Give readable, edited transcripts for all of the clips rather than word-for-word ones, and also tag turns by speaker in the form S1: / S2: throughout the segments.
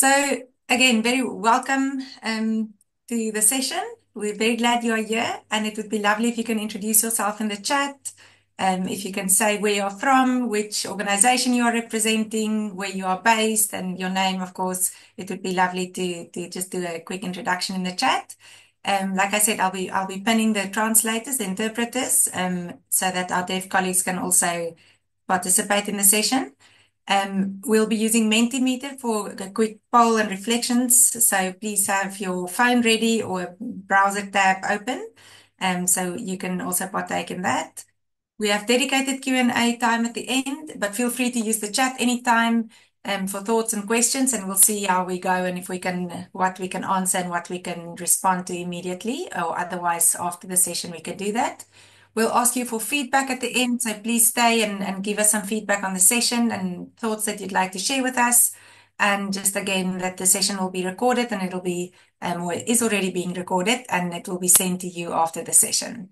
S1: So again, very welcome to the session. We're very glad you are here, and it would be lovely if you can introduce yourself in the chat. If you can say where you're from, which organization you are representing, where you are based, and your name, of course, it would be lovely to just do a quick introduction in the chat. Like I said, I'll be pinning the translators, the interpreters, so that our deaf colleagues can also participate in the session. We'll be using Mentimeter for a quick poll and reflections. So please have your phone ready or a browser tab open, so you can also partake in that. We have dedicated Q&A time at the end, but feel free to use the chat anytime for thoughts and questions, and we'll see how we go and if we can, what we can answer and what we can respond to immediately, or otherwise after the session we can do that. We'll ask you for feedback at the end, so please stay and give us some feedback on the session and thoughts that you'd like to share with us. And just again, that the session will be recorded and it'll be, or it is already being recorded, and it will be sent to you after the session.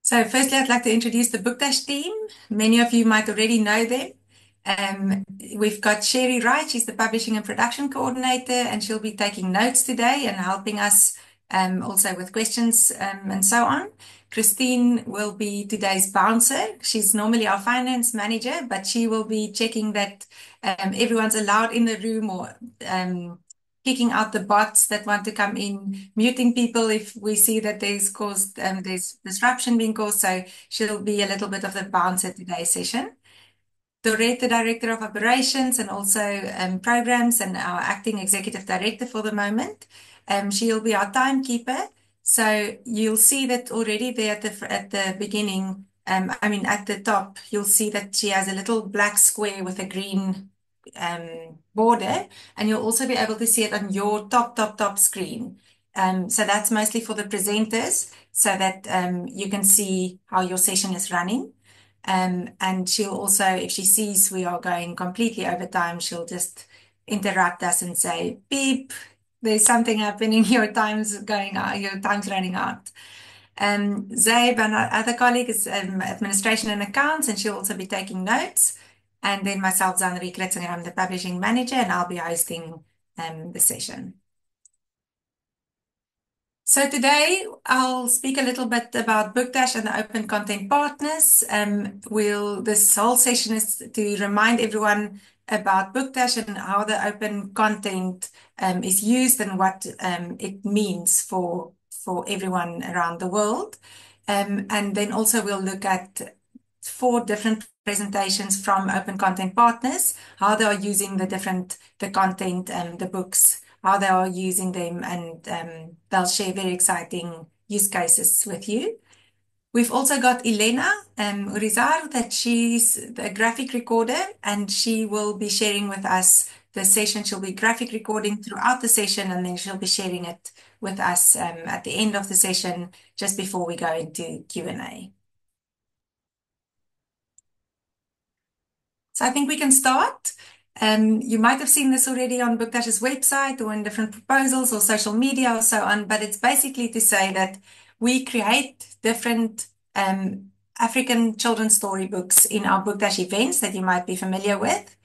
S1: So firstly, I'd like to introduce the Bookdash team. Many of you might already know them. We've got Sherry Wright, she's the Publishing and Production Coordinator, and she'll be taking notes today and helping us also with questions and so on. Christine will be today's bouncer. She's normally our finance manager, but she will be checking that everyone's allowed in the room, or kicking out the bots that want to come in, muting people if we see that there's disruption being caused. So she'll be a little bit of the bouncer today's session. Dorette, the Director of Operations and also Programs, and our Acting Executive Director for the moment. She'll be our timekeeper. So you'll see that already there at the beginning, at the top, you'll see that she has a little black square with a green border, and you'll also be able to see it on your top screen. So that's mostly for the presenters, so that you can see how your session is running. And she'll also, if she sees we are going completely over time, she'll just interrupt us and say, beep, there's something happening, your time's going out, your time's running out. Zaib, our other colleague, is administration and accounts, and she'll also be taking notes. And then myself, Zanri Kletzinger, I'm the publishing manager, and I'll be hosting the session. So today I'll speak a little bit about Bookdash and the open content partners. This whole session is to remind everyone about Bookdash and how the open content is used and what it means for everyone around the world. And then also we'll look at 4 different presentations from open content partners, how they are using the content and the books, how they are using them, and they'll share very exciting use cases with you. We've also got Elena Urizar, that she's the graphic recorder, and she will be sharing with us the session. She'll be graphic recording throughout the session, and then she'll be sharing it with us at the end of the session, just before we go into Q&A. So I think we can start. You might have seen this already on Bookdash's website or in different proposals or social media or so on, but it's basically to say that we create different African children's storybooks in our Bookdash events that you might be familiar with.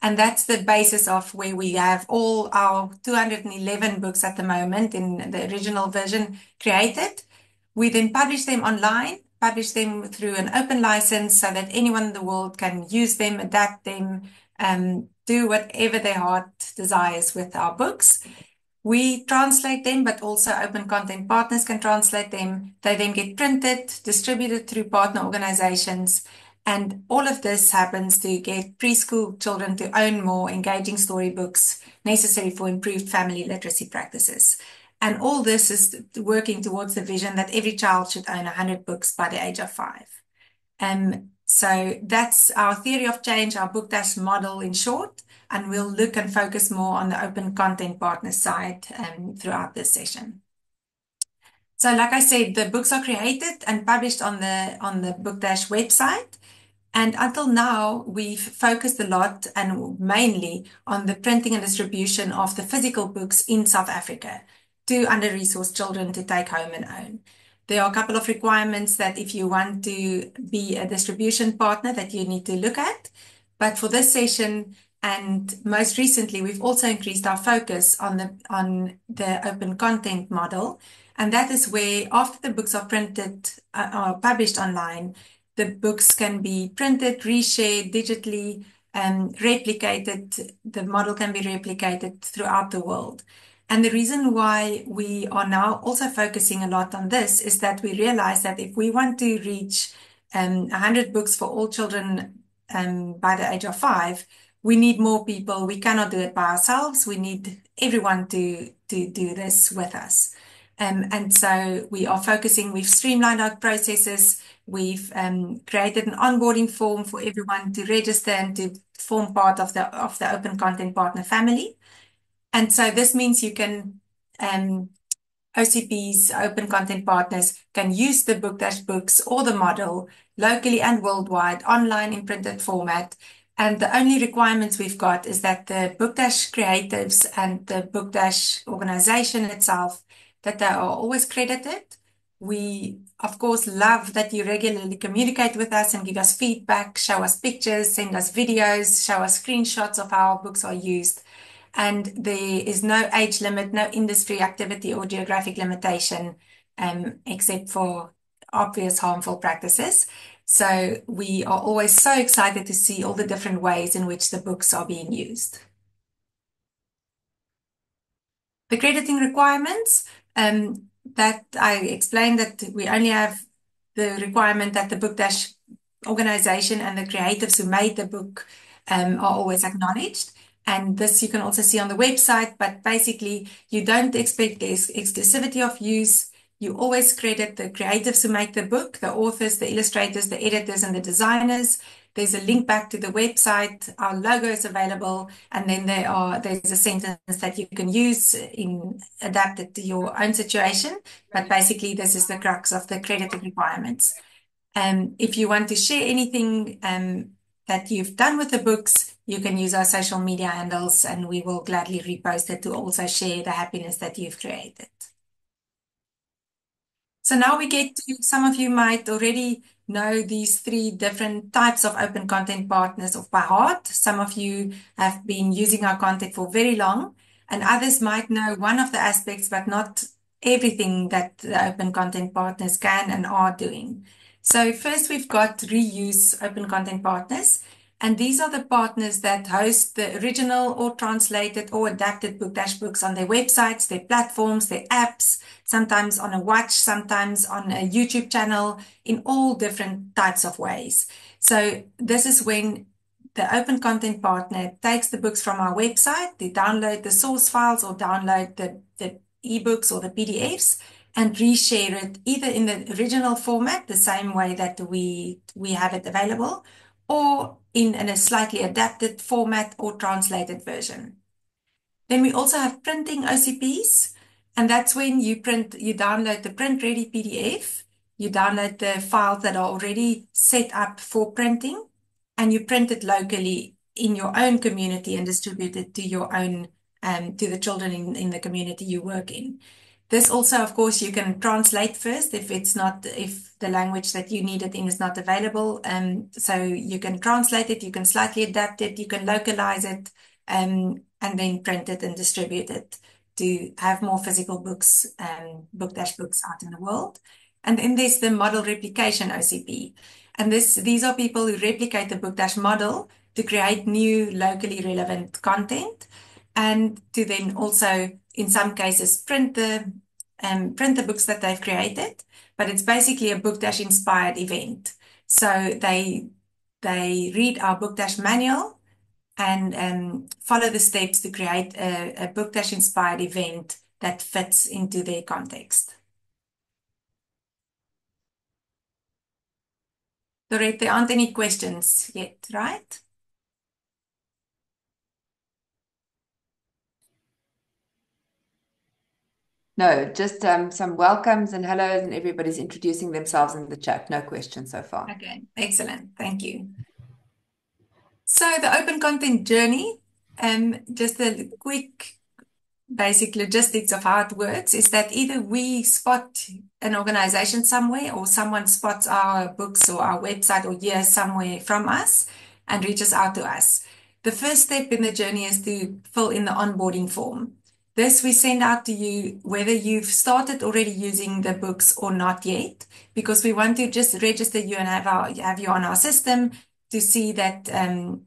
S1: And that's the basis of where we have all our 211 books at the moment in the original version created. We then publish them online, publish them through an open license so that anyone in the world can use them, adapt them, do whatever their heart desires with our books. We translate them, but also open content partners can translate them. They then get printed, distributed through partner organizations. And all of this happens to get preschool children to own more engaging storybooks necessary for improved family literacy practices. And all this is working towards the vision that every child should own 100 books by the age of 5. So that's our theory of change, our Bookdash model in short, and we'll look and focus more on the open content partner side throughout this session. So like I said, the books are created and published on the Bookdash website. And until now, we've focused a lot and mainly on the printing and distribution of the physical books in South Africa to under-resourced children to take home and own. there are a couple of requirements that if you want to be a distribution partner that you need to look at. But for this session, and most recently, we've also increased our focus on the open content model. And that is where after the books are printed, are published online, the books can be printed, reshared digitally, replicated. The model can be replicated throughout the world. And the reason why we are now also focusing a lot on this is that we realize that if we want to reach 100 books for all children by the age of 5, we need more people. We cannot do it by ourselves. We need everyone to do this with us. And so we are focusing, we've streamlined our processes. We've created an onboarding form for everyone to register and to form part of the Open Content Partner family. And so this means you can, OCPs, Open Content Partners, can use the Book Dash books or the model locally and worldwide, online in printed format. And the only requirements we've got is that the Book Dash creatives and the Book Dash organization itself, that they are always credited. We, of course, love that you regularly communicate with us and give us feedback, show us pictures, send us videos, show us screenshots of how our books are used. And there is no age limit, no industry activity or geographic limitation, except for obvious harmful practices. So we are always so excited to see all the different ways in which the books are being used. The crediting requirements, that I explained that we only have the requirement that the Book Dash organization and the creatives who made the book are always acknowledged. And this you can also see on the website, but basically you don't expect the exclusivity of use. You always credit the creatives who make the book, the authors, the illustrators, the editors, and the designers. There's a link back to the website. Our logo is available, and then there's a sentence that you can use in adapted to your own situation. But basically, this is the crux of the crediting requirements. If you want to share anything that you've done with the books, you can use our social media handles, and we will gladly repost it to also share the happiness that you've created. So now we get to, some of you might already know these 3 different types of open content partners off by heart. Some of you have been using our content for very long, and others might know one of the aspects, but not everything that the open content partners can and are doing. So first we've got reuse open content partners. And these are the partners that host the original or translated or adapted Book Dash books on their websites, their platforms, their apps, sometimes on a watch, sometimes on a YouTube channel, in all different types of ways. So this is when the open content partner takes the books from our website, they download the source files or download the ebooks or the PDFs and reshare it either in the original format, the same way that we have it available, or in a slightly adapted format or translated version. Then we also have printing OCPs, and that's when you download the print-ready PDF, you download the files that are already set up for printing, and you print it locally in your own community and distribute it to your own, to the children in the community you work in. This also, of course, you can translate first if the language that you need it in is not available. So you can translate it, you can slightly adapt it, you can localize it, and then print it and distribute it to have more physical books, Book Dash books out in the world. And then there's the model replication OCP. And these are people who replicate the Book Dash model to create new locally relevant content and to then also, in some cases, print the books that they've created. But it's basically a Book Dash inspired event. So they read our Book Dash manual and follow the steps to create a Book Dash inspired event that fits into their context. Dorette, there aren't any questions yet, right?
S2: No, just some welcomes and hellos, and everybody's introducing themselves in the chat. No questions so far.
S1: Okay, excellent. Thank you. So the open content journey, just a quick basic logistics of how it works is that either we spot an organization somewhere or someone spots our books or our website or hears somewhere from us and reaches out to us. The first step in the journey is to fill in the onboarding form. This we send out to you whether you've started already using the books or not yet, because we want to just register you and have you on our system to see that to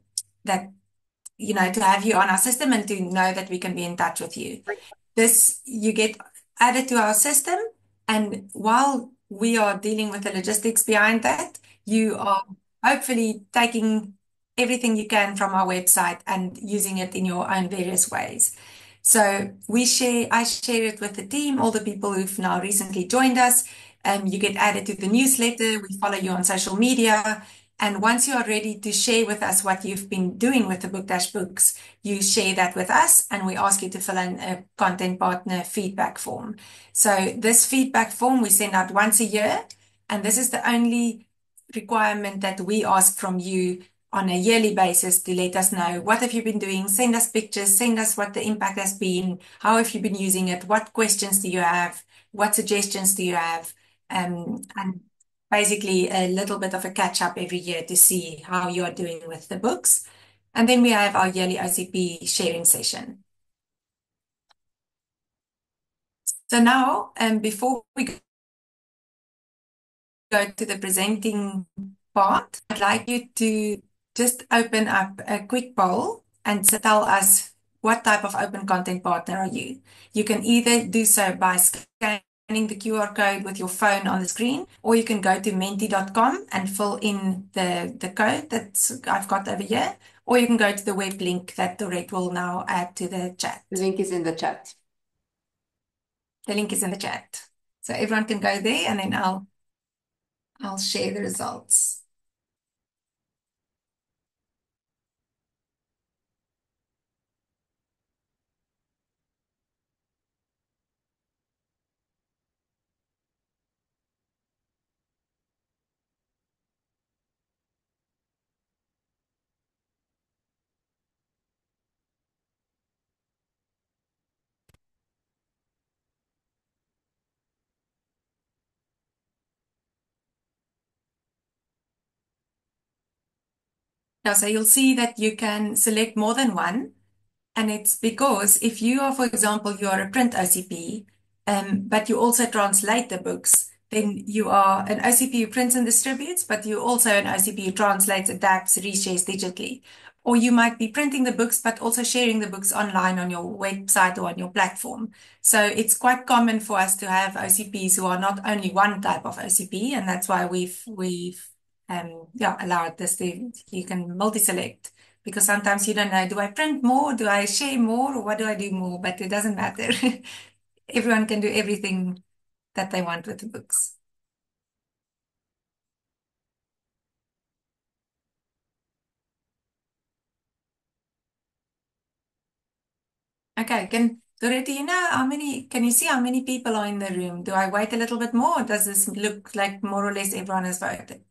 S1: have you on our system and to know that we can be in touch with you. This, you get added to our system, and while we are dealing with the logistics behind that, you are hopefully taking everything you can from our website and using it in your own various ways. So I share it with the team, all the people who've now recently joined us. You get added to the newsletter. We follow you on social media. And once you are ready to share with us what you've been doing with the Book Dash books, you share that with us and we ask you to fill in a content partner feedback form. So this feedback form we send out once a year, and this is the only requirement that we ask from you on a yearly basis to let us know what have you been doing, send us pictures, send us what the impact has been, how have you been using it, what questions do you have, what suggestions do you have, and basically a little bit of a catch up every year to see how you are doing with the books. And then we have our yearly OCP sharing session. So now, before we go to the presenting part, I'd like you to just open up a quick poll and tell us what type of open content partner are you. You can either do so by scanning the QR code with your phone on the screen, or you can go to menti.com and fill in the code that I've got over here, or you can go to the web link that Dorette will now add to the chat.
S2: The link is in the chat.
S1: The link is in the chat. So everyone can go there and then I'll share the results. Now, so you'll see that you can select more than one. And it's because if you are, for example, you are a print OCP, but you also translate the books, then you are an OCP who prints and distributes, but you're also an OCP who translates, adapts, reshares digitally. Or you might be printing the books, but also sharing the books online on your website or on your platform. So it's quite common for us to have OCPs who are not only one type of OCP, and that's why we've allowed this to, you can multi-select. Because sometimes you don't know, do I print more? Do I share more? Or what do I do more? But it doesn't matter. Everyone can do everything that they want with the books. Okay, Dorette, can you see how many people are in the room? Do I wait a little bit more, or does this look like more or less everyone has voted?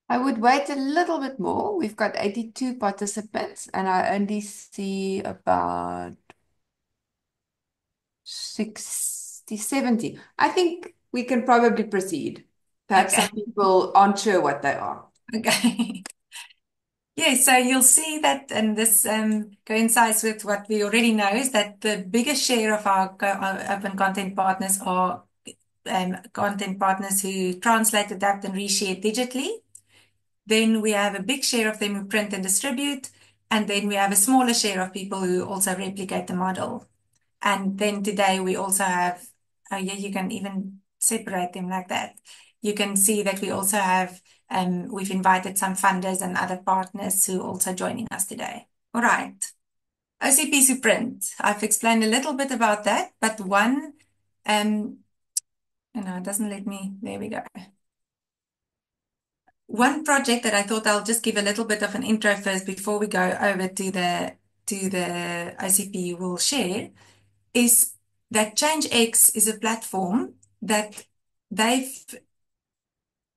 S2: I would wait a little bit more. We've got 82 participants and I only see about 60, 70. I think we can probably proceed. Perhaps some
S1: Okay.
S2: people aren't sure what they are.
S1: Okay. Yeah, so you'll see that, and this coincides with what we already know, is that the biggest share of our open content partners are content partners who translate, adapt, and reshare digitally. Then we have a big share of them who print and distribute, and then we have a smaller share of people who also replicate the model. And then today we also have, oh yeah, you can even separate them like that. You can see that we also have, we've invited some funders and other partners who are also joining us today. All right. OCPs who print. I've explained a little bit about that, but it doesn't let me, there we go. One project that I thought I'll just give a little bit of an intro first before we go over to the OCP we'll share is that ChangeX is a platform that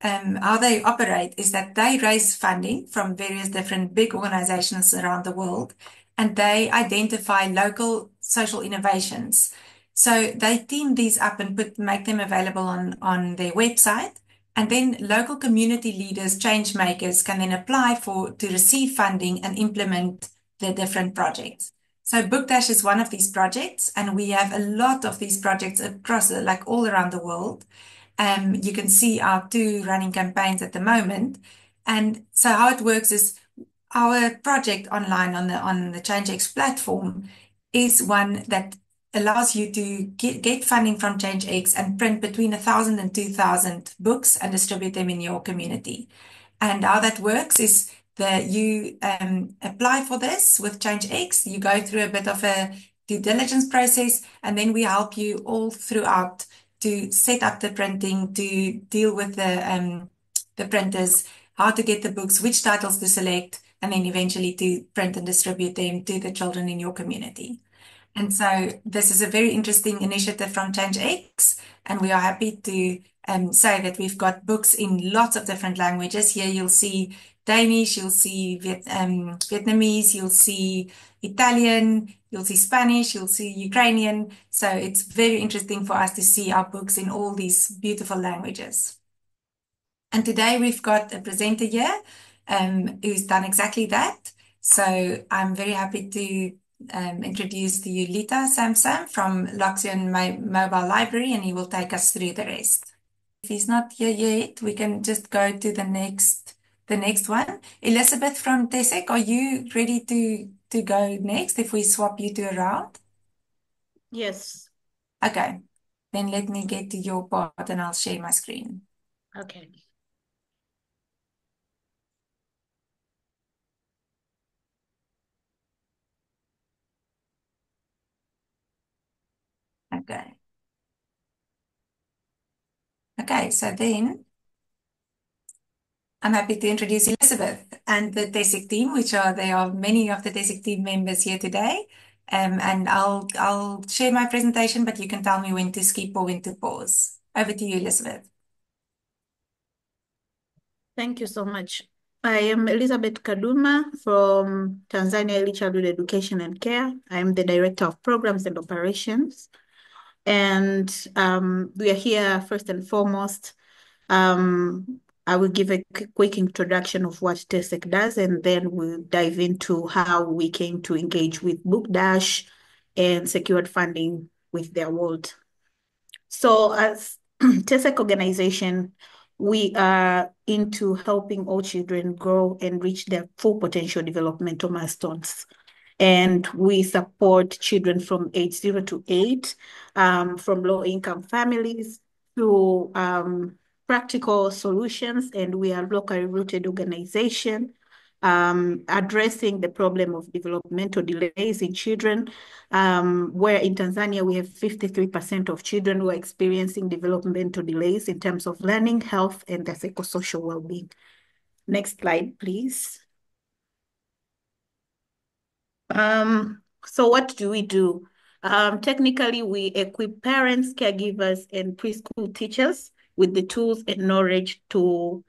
S1: how they operate is that they raise funding from various different big organizations around the world, and they identify local social innovations. So they team these up and make them available on their website. And then local community leaders, change makers, can then apply to receive funding and implement the different projects. So Book Dash is one of these projects, and we have a lot of these projects across, like all around the world. You can see our two running campaigns at the moment. And so how it works is our project online on the ChangeX platform is one that allows you to get funding from ChangeX and print between 1,000 and 2,000 books and distribute them in your community. And how that works is that you apply for this with ChangeX, you go through a bit of a due diligence process, and then we help you all throughout to set up the printing, to deal with the printers, how to get the books, which titles to select, and then eventually to print and distribute them to the children in your community. And so this is a very interesting initiative from ChangeX, and we are happy to say that we've got books in lots of different languages. Here you'll see Danish, you'll see Vietnamese, you'll see Italian, you'll see Spanish, you'll see Ukrainian. So it's very interesting for us to see our books in all these beautiful languages. And today we've got a presenter here who's done exactly that. So I'm very happy to introduce to you Lita Samsam from Loxion Mobile Library, and he will take us through the rest. If he's not here yet, we can just go to the next one. Elizabeth from TESEC, are you ready to go next if we swap you two around?
S3: Yes.
S1: Okay, then let me get to your part and I'll share my screen.
S3: Okay.
S1: Okay. Okay, so then I'm happy to introduce Elizabeth and the TESIC team, there are many of the TESIC team members here today. And I'll share my presentation, but you can tell me when to skip or when to pause. Over to you, Elizabeth.
S3: Thank you so much. I am Elizabeth Kaduma from Tanzania Early Childhood Education and Care. I am the Director of Programs and Operations. And we are here first and foremost. I will give a quick introduction of what TESEC does, and then we'll dive into how we came to engage with Book Dash and secured funding with their world. So as TESEC organization, we are into helping all children grow and reach their full potential developmental milestones. And we support children from age 0 to 8, from low-income families to practical solutions. And we are a locally rooted organization addressing the problem of developmental delays in children, where in Tanzania we have 53% of children who are experiencing developmental delays in terms of learning, health, and their psychosocial well-being. Next slide, please. So what do we do? Technically, we equip parents, caregivers, and preschool teachers with the tools and knowledge to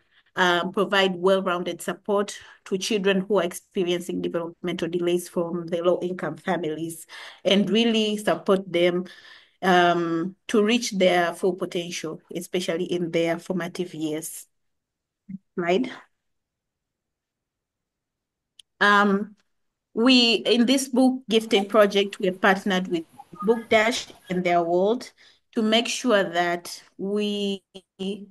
S3: provide well-rounded support to children who are experiencing developmental delays from the low-income families, and really support them to reach their full potential, especially in their formative years. Right? In this book gifting project, we have partnered with Book Dash and their world to make sure that we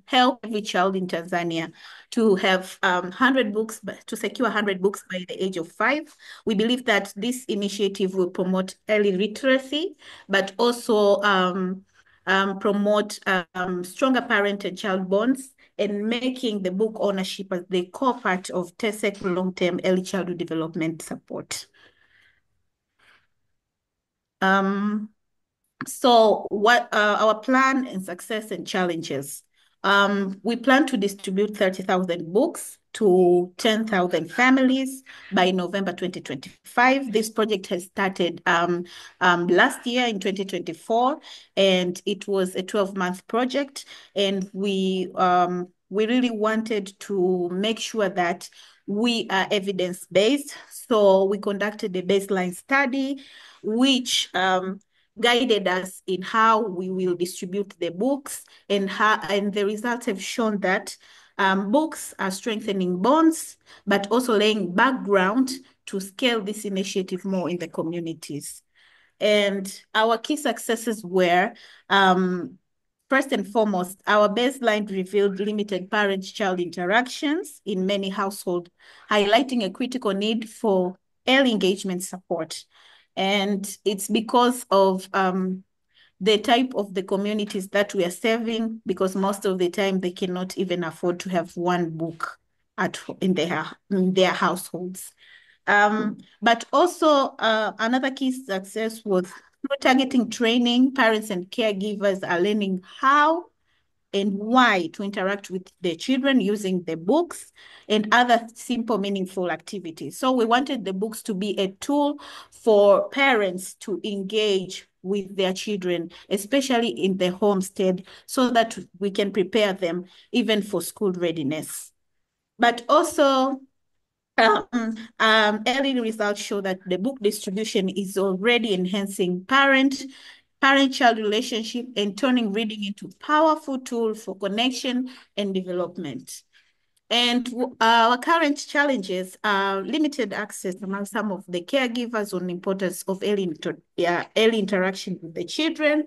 S3: help every child in Tanzania to have 100 books, to secure 100 books by the age of 5. We believe that this initiative will promote early literacy, but also promote stronger parent and child bonds, and making the book ownership as the core part of TESEC long-term early childhood development support. So what our plan and success and challenges? We plan to distribute 30,000 books to 10,000 families by November 2025. This project has started last year in 2024, and it was a 12-month project. And we we really wanted to make sure that we are evidence-based. So we conducted a baseline study, which guided us in how we will distribute the books, and the results have shown that books are strengthening bonds, but also laying background to scale this initiative more in the communities. And our key successes were, first and foremost, our baseline revealed limited parent-child interactions in many households, highlighting a critical need for early engagement support. And it's because of the type of the communities that we are serving, because most of the time they cannot even afford to have one book in their households. But also another key success was through targeting training, parents and caregivers are learning how and why to interact with their children using the books and other simple, meaningful activities. So we wanted the books to be a tool for parents to engage with their children, especially in the homestead, so that we can prepare them even for school readiness. But also, early results show that the book distribution is already enhancing parent-child relationship and turning reading into a powerful tool for connection and development. And our current challenges are limited access among some of the caregivers on the importance of early interaction with the children.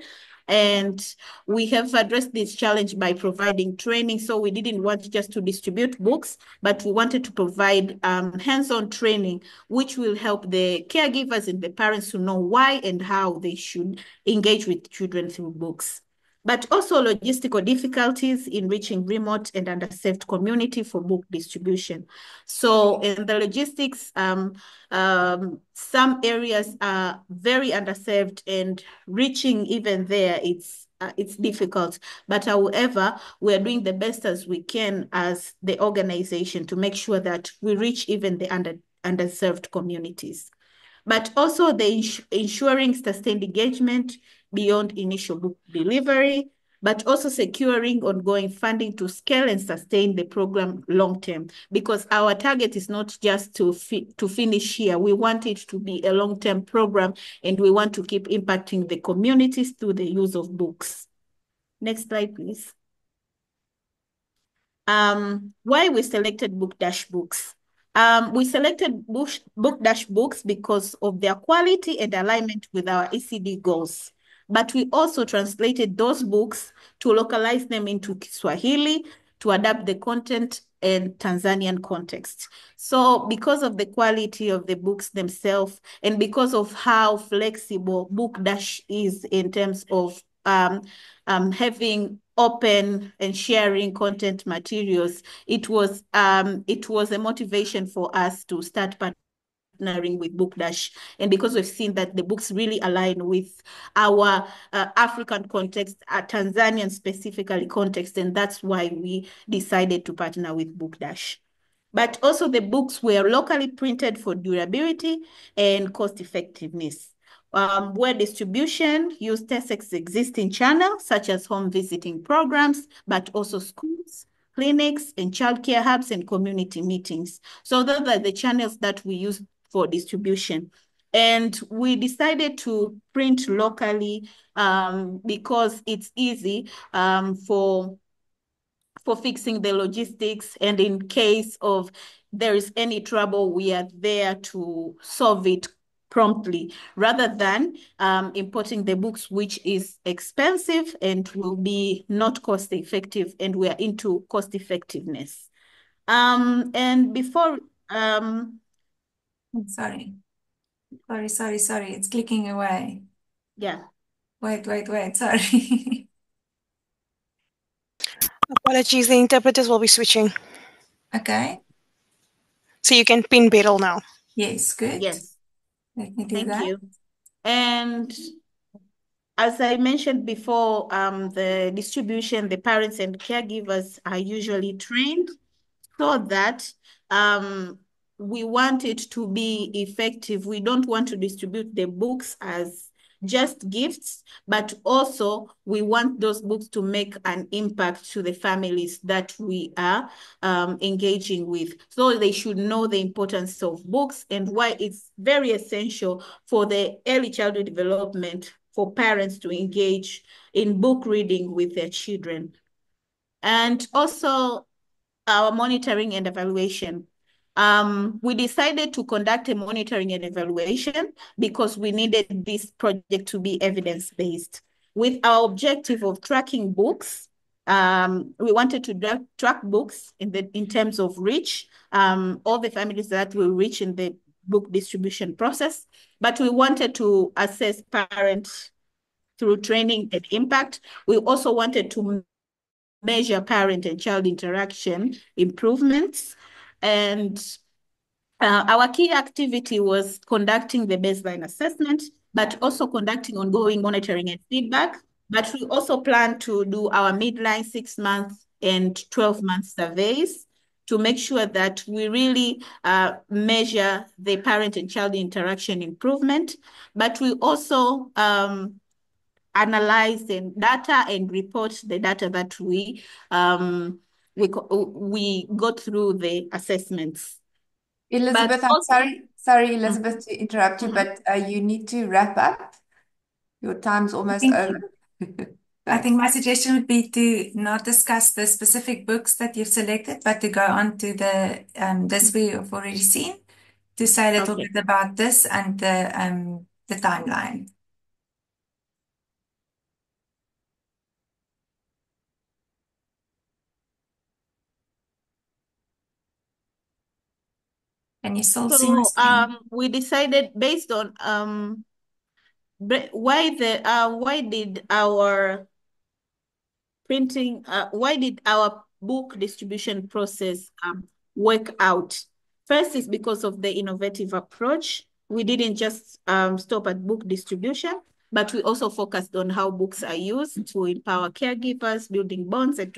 S3: And we have addressed this challenge by providing training. So we didn't want just to distribute books, but we wanted to provide hands-on training, which will help the caregivers and the parents to know why and how they should engage with children through books. But also logistical difficulties in reaching remote and underserved community for book distribution. So in the logistics, some areas are very underserved, and reaching even there, it's difficult. But however, we are doing the best as we can as the organization to make sure that we reach even the underserved communities. But also the ensuring sustained engagement beyond initial book delivery, but also securing ongoing funding to scale and sustain the program long-term, because our target is not just to finish here. We want it to be a long-term program, and we want to keep impacting the communities through the use of books. Next slide, please. Why we selected Book Dash books. We selected Book Dash books because of their quality and alignment with our ECD goals. But we also translated those books to localize them into Kiswahili to adapt the content and Tanzanian context. So because of the quality of the books themselves, and because of how flexible Book Dash is in terms of having open and sharing content materials, it was a motivation for us to start partnering with Book Dash. And because we've seen that the books really align with our African context, Tanzanian specifically context, and that's why we decided to partner with Book Dash. But also the books were locally printed for durability and cost effectiveness. Where distribution used TESEC's existing channels, such as home visiting programs, but also schools, clinics, and childcare hubs and community meetings. So those are the channels that we use for distribution. And we decided to print locally because it's easy for fixing the logistics, and in case of there is any trouble, we are there to solve it promptly, rather than importing the books, which is expensive and will be not cost effective, and we are into cost effectiveness. And before
S1: Sorry, it's clicking away.
S3: Yeah.
S1: Wait, sorry.
S4: Apologies, the interpreters will be switching.
S1: Okay.
S4: So you can pin Beryl now.
S1: Yes, good.
S3: Yes.
S1: Let me do that.
S3: Thank you. And as I mentioned before, the distribution, the parents and caregivers are usually trained so that we want it to be effective. We don't want to distribute the books as just gifts, but also we want those books to make an impact to the families that we are engaging with. So they should know the importance of books and why it's very essential for the early childhood development for parents to engage in book reading with their children. And also our monitoring and evaluation. We decided to conduct a monitoring and evaluation because we needed this project to be evidence-based. With our objective of tracking books, we wanted to track books in terms of reach, all the families that will reach in the book distribution process, but we wanted to assess parents through training and impact. We also wanted to measure parent and child interaction improvements. And our key activity was conducting the baseline assessment, but also conducting ongoing monitoring and feedback. But we also plan to do our midline 6-month and 12-month surveys to make sure that we really measure the parent and child interaction improvement. But we also analyze the data and report the data that we got through the assessments.
S2: Elizabeth,
S3: But
S2: I'm
S3: also,
S2: sorry, Elizabeth, to interrupt you, but you need to wrap up. Your time's almost over.
S1: I think my suggestion would be to not discuss the specific books that you've selected, but to go on to the this we've already seen, to say a little bit about this and the timeline. And you still see my screen?
S3: we decided based on why did our book distribution process work out? First is because of the innovative approach. We didn't just stop at book distribution, but we also focused on how books are used to empower caregivers, building bonds, and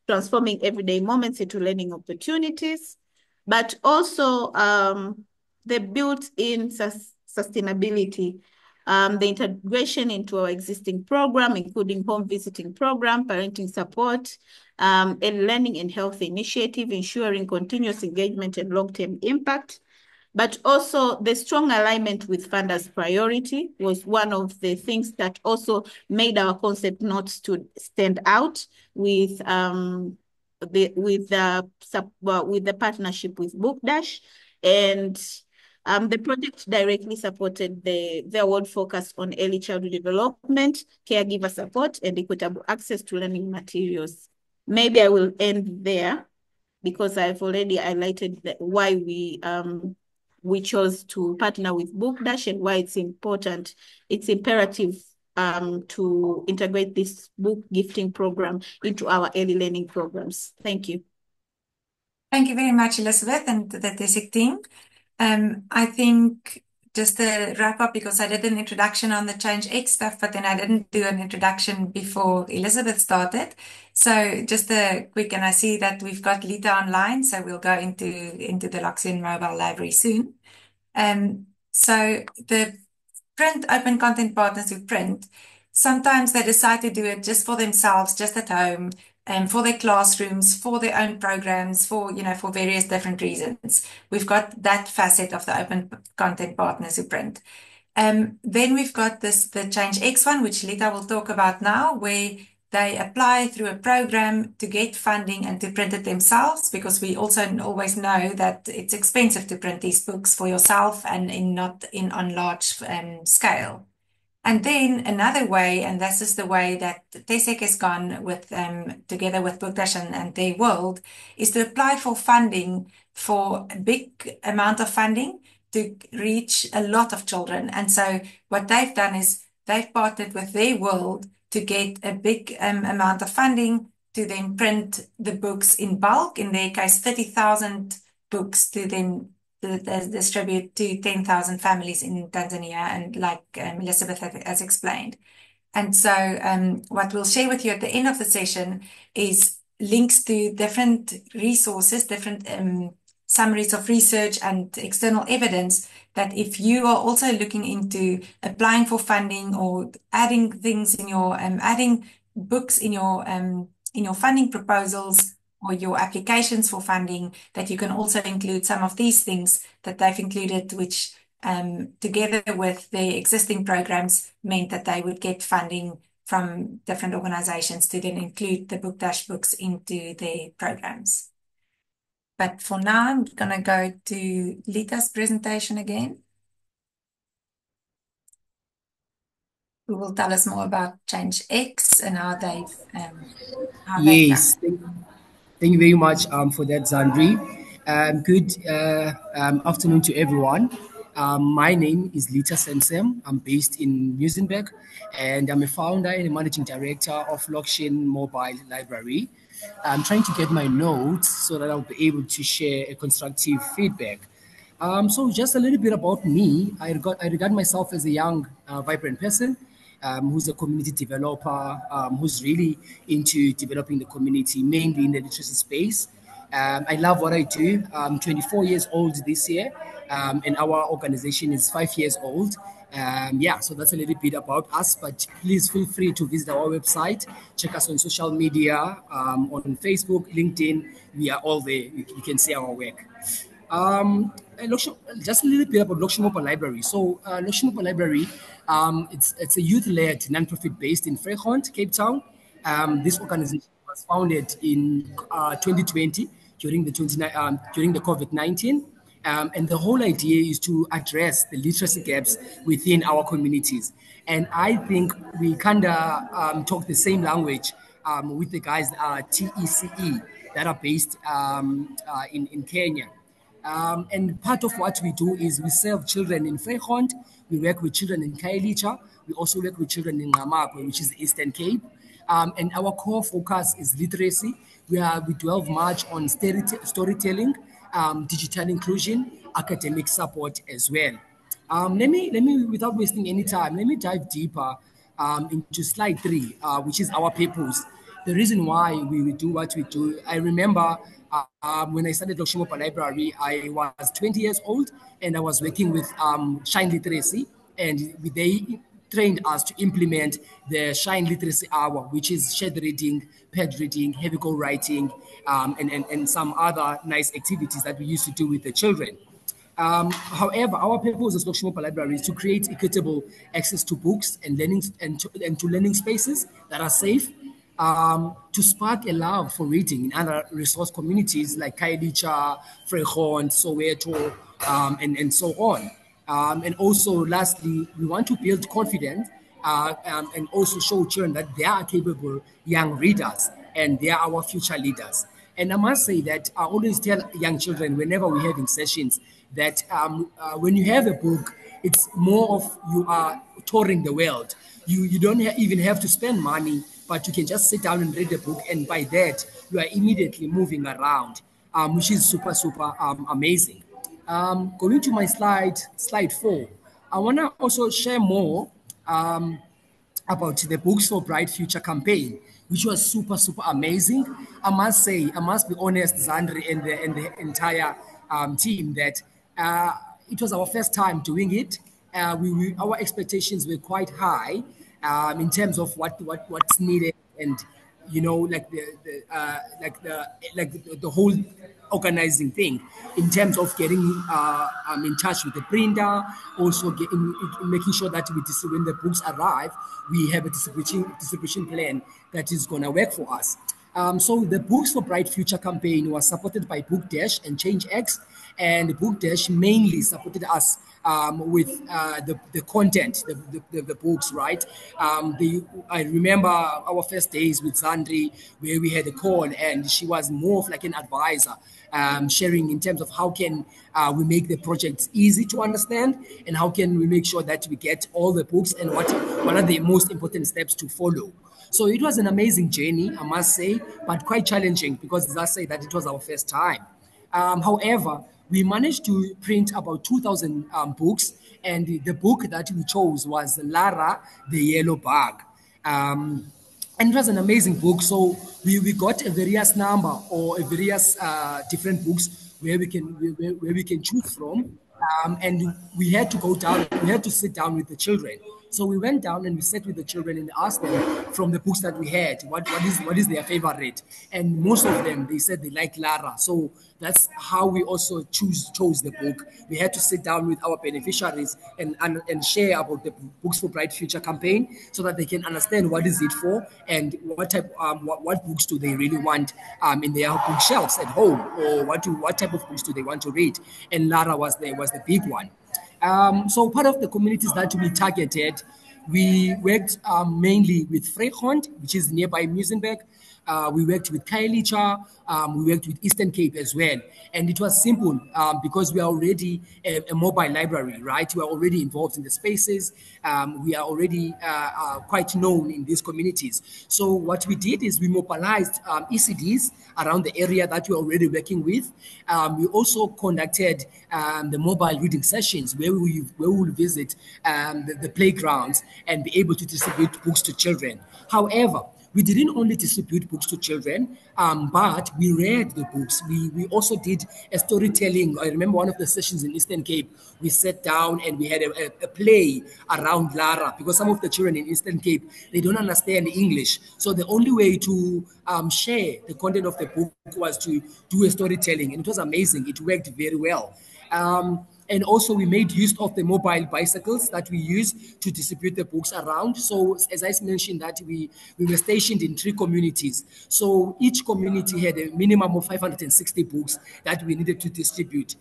S3: transforming everyday moments into learning opportunities. But also the built-in sustainability, the integration into our existing program, including home visiting program, parenting support, and learning and health initiative, ensuring continuous engagement and long-term impact. But also the strong alignment with funders' priority was one of the things that also made our concept notes to stand out with the partnership with BookDash. And the project directly supported the award focused on early childhood development, caregiver support, and equitable access to learning materials. Maybe I will end there because I've already highlighted why we chose to partner with BookDash and why it's important. It's imperative to integrate this book gifting program into our early learning programs. Thank you.
S1: Thank you very much, Elizabeth, and the TESIC team. I think just to wrap up, because I did an introduction on the Change X stuff, but then I didn't do an introduction before Elizabeth started. So just a quick, and I see that we've got Lita online, so we'll go into the Loxion mobile library soon. So the print open content partners who print, sometimes they decide to do it just for themselves, just at home, and for their classrooms, for their own programs, for various different reasons. We've got that facet of the open content partners who print. Then we've got the Change X one, which Lita will talk about now, where they apply through a program to get funding and to print it themselves, because we also always know that it's expensive to print these books for yourself and not on large scale. And then another way, and this is the way that TESIC has gone with together with BookDash and their world, is to apply for funding, for a big amount of funding to reach a lot of children. And so what they've done is they've partnered with their world to get a big amount of funding to then print the books in bulk, in their case 30,000 books, to then distribute to 10,000 families in Tanzania, and like Elizabeth has explained. And so what we'll share with you at the end of the session is links to different resources, different summaries of research and external evidence, that if you are also looking into applying for funding or adding things in your adding books in your funding proposals or your applications for funding, that you can also include some of these things that they've included, which together with the existing programs meant that they would get funding from different organizations to then include the Book Dash books into their programs. But for now, I'm going to go to Lita's presentation again, who will tell us more about ChangeX and how they've
S5: Yes, thank you very much for that, Zandri. Good afternoon to everyone. My name is Lita Sensem. I'm based in Muizenberg, and I'm a founder and a managing director of Lokshin Mobile Library. I'm trying to get my notes so that I'll be able to share a constructive feedback. So just a little bit about me. I regard myself as a young, vibrant person who's a community developer, who's really into developing the community, mainly in the literacy space. I love what I do. I'm 24 years old this year, and our organization is 5 years old. So that's a little bit about us, but please feel free to visit our website, check us on social media, on Facebook, LinkedIn. We are all there. You can see our work. Just a little bit about Lokshin Mobile Library. So, Lokshin Mobile Library, it's a youth-led nonprofit based in Vryheid, Cape Town. This organization was founded in 2020 during the COVID-19, and the whole idea is to address the literacy gaps within our communities. And I think we kind of talk the same language with the guys TECE that are based in Kenya. And part of what we do is we serve children in Vryheid, we work with children in Khayelitsha, we also work with children in Nqamakwe, which is the Eastern Cape. And our core focus is literacy. We delve much on storytelling, digital inclusion, academic support as well. Let me, without wasting any time, let me dive deeper into slide 3, which is our purpose. The reason why we do what we do. I remember when I started Lokshin Mobile Library, I was 20 years old and I was working with Shine Literacy, and they trained us to implement the Shine Literacy Hour, which is shared reading, paired reading, heavy goal writing, and some other nice activities that we used to do with the children. However, our purpose as Lokshin Mobile Library is to create equitable access to books and learning and to learning spaces that are safe, to spark a love for reading in other resource communities like Khayelitsha, Vryheid, Soweto, and so on. And also, lastly, we want to build confidence and also show children that they are capable young readers and they are our future leaders. And I must say that I always tell young children whenever we're having sessions that when you have a book, it's more of you are touring the world. You don't even have to spend money, but you can just sit down and read the book, and by that, you are immediately moving around, which is super amazing. Going to my slide 4, I want to also share more about the Books for Bright Future campaign, which was super amazing. I must be honest, Zandri and the entire team, that it was our first time doing it. Our expectations were quite high in terms of what's needed, and like the whole organizing thing in terms of getting in touch with the printer, also making sure that when the books arrive, we have a distribution plan that is going to work for us. So the Books for Bright Future campaign was supported by Book Dash and ChangeX, and Book Dash mainly supported us with the content, the books, right? I remember our first days with Zandri, where we had a call, and she was more of like an advisor, sharing in terms of how can we make the projects easy to understand, and how can we make sure that we get all the books, and what are the most important steps to follow. So it was an amazing journey, I must say, but quite challenging because, as I say, that it was our first time. However, we managed to print about 2,000 books, and the book that we chose was Lara, the Yellow Bug. And it was an amazing book. So we got a various number or a various different books where we can choose from. And we had to go down, we had to sit down with the children. So we went down and we sat with the children and asked them from the books that we had, what is their favorite? And most of them, they said they like Lara. So that's how we also chose the book. We had to sit down with our beneficiaries and share about the Books for Bright Future campaign so that they can understand what is it for and what type, what books do they really want in their bookshelves at home, or what type of books do they want to read. And Lara was the big one. So part of the communities that we targeted, we worked mainly with Vrygrond, which is nearby Muizenberg. We worked with Khayelitsha, we worked with Eastern Cape as well. And it was simple because we are already a mobile library, right? We are already involved in the spaces. We are already quite known in these communities. So what we did is we mobilized ECDs around the area that we're already working with. We also conducted the mobile reading sessions where we will visit the playgrounds and be able to distribute books to children. However, we didn't only distribute books to children, but we read the books. We also did a storytelling. I remember one of the sessions in Eastern Cape, we sat down and we had a play around Lara, because some of the children in Eastern Cape, they don't understand English. So the only way to share the content of the book was to do a storytelling. And it was amazing. It worked very well. And also we made use of the mobile bicycles that we use to distribute the books around. So as I mentioned, that we were stationed in 3 communities. So each community had a minimum of 560 books that we needed to distribute.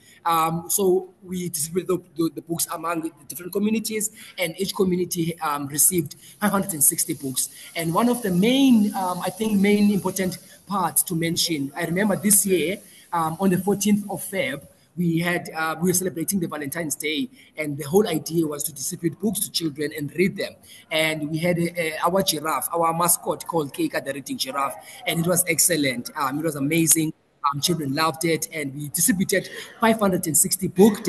S5: So we distributed the books among the different communities, and each community received 560 books. And one of the main, main important parts to mention, I remember this year, on the 14th of Feb, we were celebrating the Valentine's Day, and the whole idea was to distribute books to children and read them. And we had our giraffe, our mascot called Keika, the reading giraffe, and it was excellent. It was amazing. Children loved it, and we distributed 560 book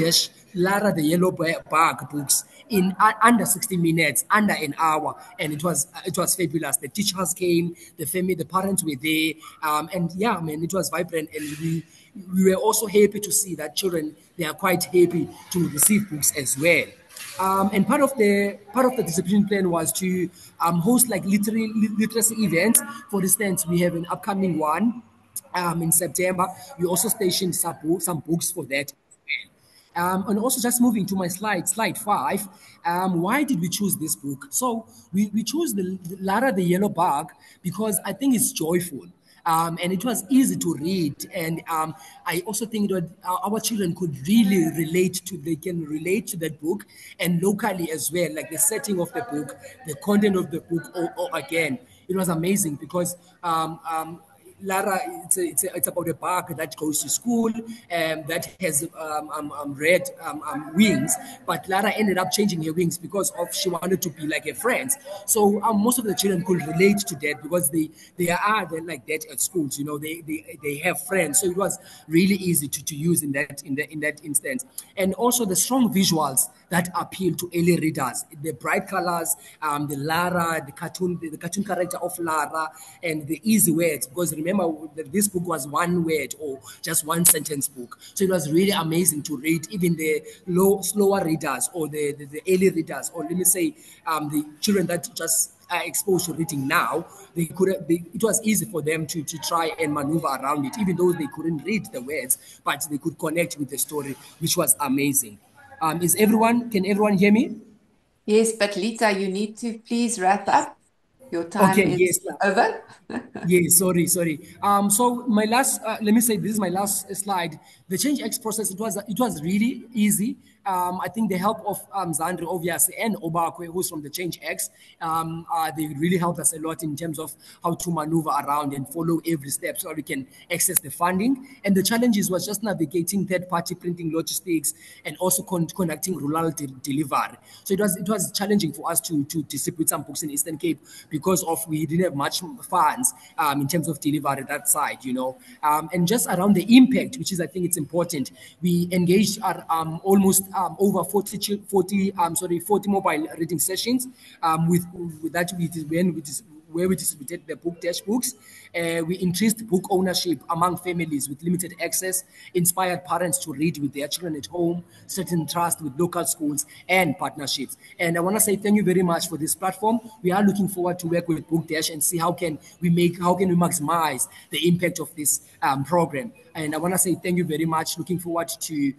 S5: Lara the Yellow Bug books in under 60 minutes, under an hour, and it was fabulous. The teachers came, the family, the parents were there, and yeah, man, it was vibrant, and we were also happy to see that children, they are quite happy to receive books as well. And part of the distribution plan was to host like literacy events. For instance, we have an upcoming one in September. We also stationed some books for that. And also just moving to my slide 5, why did we choose this book? So we chose the Lara the Yellow Bug because I think it's joyful. And it was easy to read, and I also think that our children could really relate to that book, and locally as well, like the setting of the book, the content of the book, or again, it was amazing because Lara, it's about a bug that goes to school that has red wings, but Lara ended up changing her wings because she wanted to be like her friends. So most of the children could relate to that because they are like that at schools. You know, they have friends, so it was really easy to use in that instance. And also the strong visuals that appeal to early readers, the bright colors, the Lara, the cartoon character of Lara, and the easy words, because remember that this book was one word or just one sentence book. So it was really amazing to read. Even the slower readers or the early readers, or let me say the children that just are exposed to reading now, it was easy for them to try and maneuver around it, even though they couldn't read the words, but they could connect with the story, which was amazing. Can everyone hear me?
S2: Yes, but Lita, you need to please wrap up. Your time is over.
S5: Yes, sorry. So my last, let me say, this is my last slide. The Change X process, it was really easy. I think the help of Zandri, obviously, and Obakwe, who's from the Change X, they really helped us a lot in terms of how to maneuver around and follow every step so we can access the funding. And the challenges was just navigating third-party printing logistics and also conducting rural delivery. So it was challenging for us to distribute some books in Eastern Cape because we didn't have much funds in terms of delivery that side, you know. And just around the impact, which is, I think it's important, we engaged almost over 40 mobile reading sessions with that where we distributed the book dash books. We increased book ownership among families with limited access, inspired parents to read with their children at home, strengthened trust with local schools and partnerships. And I want to say thank you very much for this platform. We are looking forward to work with Book Dash and see how can we maximize the impact of this program. And I want to say thank you very much. Looking forward to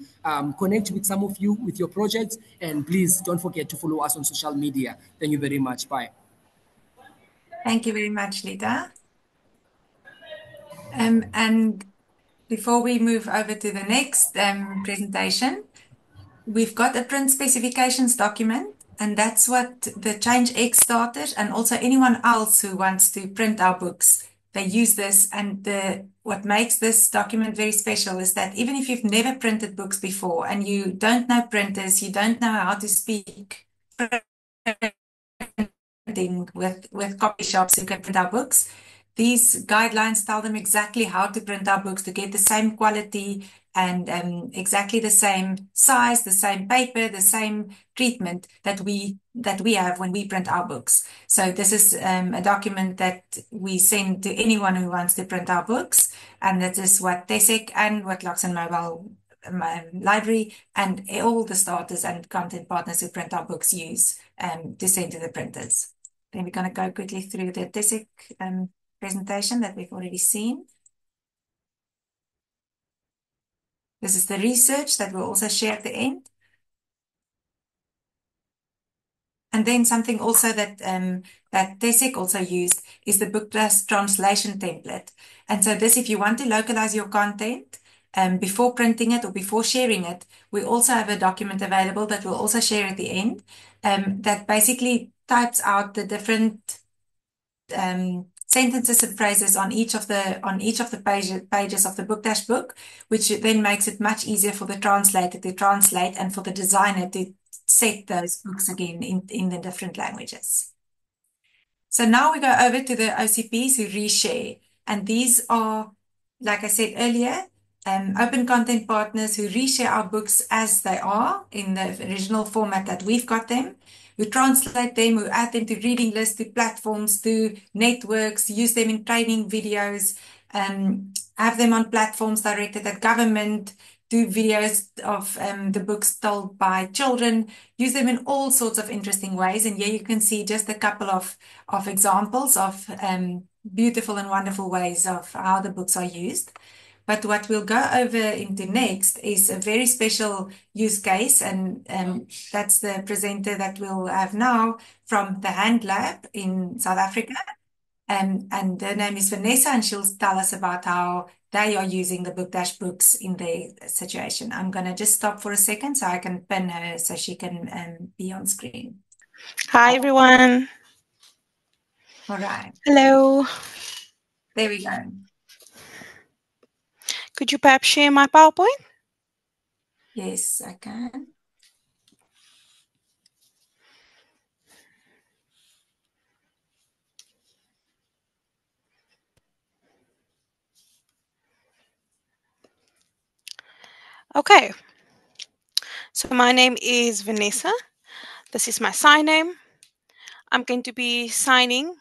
S5: connect with some of you with your projects. And please don't forget to follow us on social media. Thank you very much. Bye.
S1: Thank you very much, Lita. And before we move over to the next presentation, we've got a print specifications document, and that's what the Change X starters and also anyone else who wants to print our books, they use this. And what makes this document very special is that even if you've never printed books before and you don't know printers, you don't know how to speak printing with copy shops who can print our books, these guidelines tell them exactly how to print our books to get the same quality and exactly the same size, the same paper, the same treatment that we have when we print our books. So this is a document that we send to anyone who wants to print our books, and that is what TESEC and what Loxon Mobile Library and all the starters and content partners who print our books use to send to the printers. Then we're going to go quickly through the TESEC presentation that we've already seen. This is the research that we'll also share at the end. And then something also that that TESEC also used is the Book Plus translation template. And so this, if you want to localize your content before printing it or before sharing it, we also have a document available that we'll also share at the end that basically types out the different sentences and phrases on each of the pages of the Book Dash book, which then makes it much easier for the translator to translate and for the designer to set those books again in the different languages. So now we go over to the OCPs who reshare, and these are, like I said earlier, open content partners who reshare our books as they are in the original format that we've got them. We translate them, we add them to reading lists, to platforms, to networks, use them in training videos, have them on platforms directed at government, do videos of the books told by children, use them in all sorts of interesting ways. And here you can see just a couple of examples of beautiful and wonderful ways of how the books are used. But what we'll go over into next is a very special use case, and that's the presenter that we'll have now from the Hand Lab in South Africa. And her name is Vanessa, and she'll tell us about how they are using the Book Dash books in their situation. I'm going to just stop for a second so I can pin her so she can be on screen.
S4: Hi, everyone.
S1: All right.
S4: Hello.
S1: There we go.
S4: Could you perhaps share my PowerPoint?
S1: Yes, I can.
S4: Okay. So my name is Vanessa. This is my sign name. I'm going to be signing.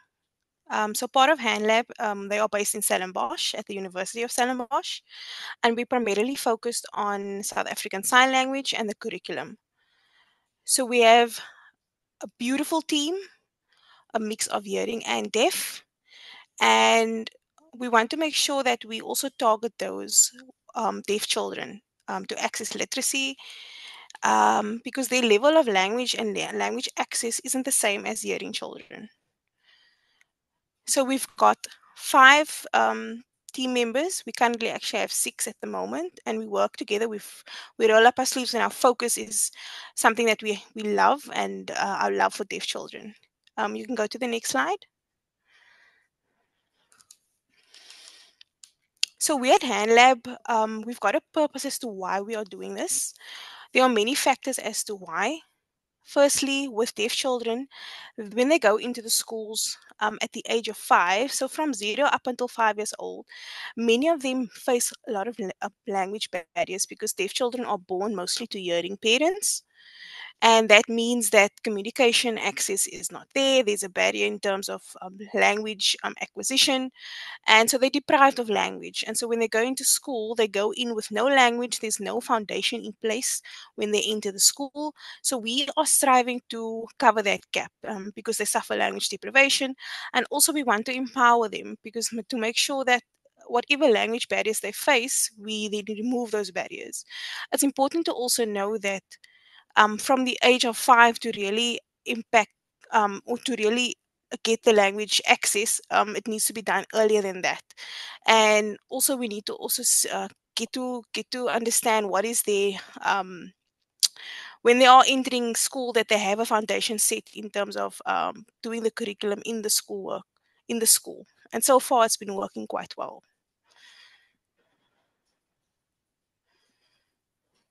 S4: So part of HandLab, they are based in Stellenbosch at the University of Stellenbosch, and we primarily focused on South African Sign Language and the curriculum. So we have a beautiful team, a mix of hearing and deaf, and we want to make sure that we also target those deaf children to access literacy, because their level of language and their language access isn't the same as hearing children. So we've got 5 team members. We currently actually have 6 at the moment, and we work together. We roll up our sleeves, and our focus is something that we love, and our love for deaf children. You can go to the next slide. So we at HandLab, we've got a purpose as to why we are doing this. There are many factors as to why. Firstly, with deaf children, when they go into the schools at the age of 5, so from 0 up until 5 years old, many of them face a lot of language barriers because deaf children are born mostly to hearing parents. And that means that communication access is not there. There's a barrier in terms of language acquisition. And so they're deprived of language. And so when they go into school, they go in with no language. There's no foundation in place when they enter the school. So we are striving to cover that gap because they suffer language deprivation. And also we want to empower them because to make sure that whatever language barriers they face, we then remove those barriers. It's important to also know that from the age of 5 to really impact or to really get the language access, it needs to be done earlier than that. And also we need to also get to understand what is their when they are entering school, that they have a foundation set in terms of doing the curriculum in the schoolwork in the school. And so far it's been working quite well.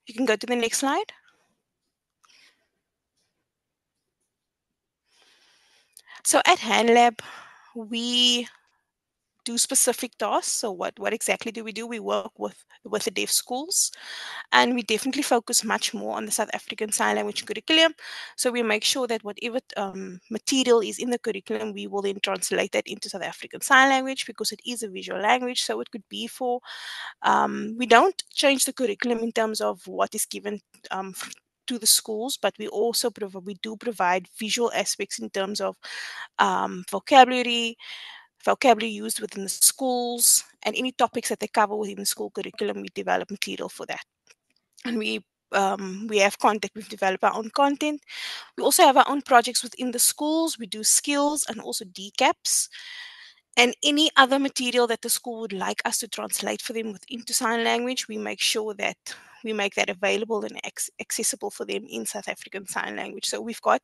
S4: You can go to the next slide. So at HandLab, we do specific tasks. So what exactly do? We work with the deaf schools, and we definitely focus much more on the South African Sign Language curriculum. So we make sure that whatever material is in the curriculum, we will then translate that into South African Sign Language because it is a visual language. So it could be for, we don't change the curriculum in terms of what is given to the schools, but we also do provide visual aspects in terms of vocabulary used within the schools, and any topics that they cover within the school curriculum. We develop material for that, and we have content. We've developed our own content. We also have our own projects within the schools. We do skills and also DCAPs, and any other material that the school would like us to translate for them into sign language. We make sure that we make that available and accessible for them in South African Sign Language. So we've got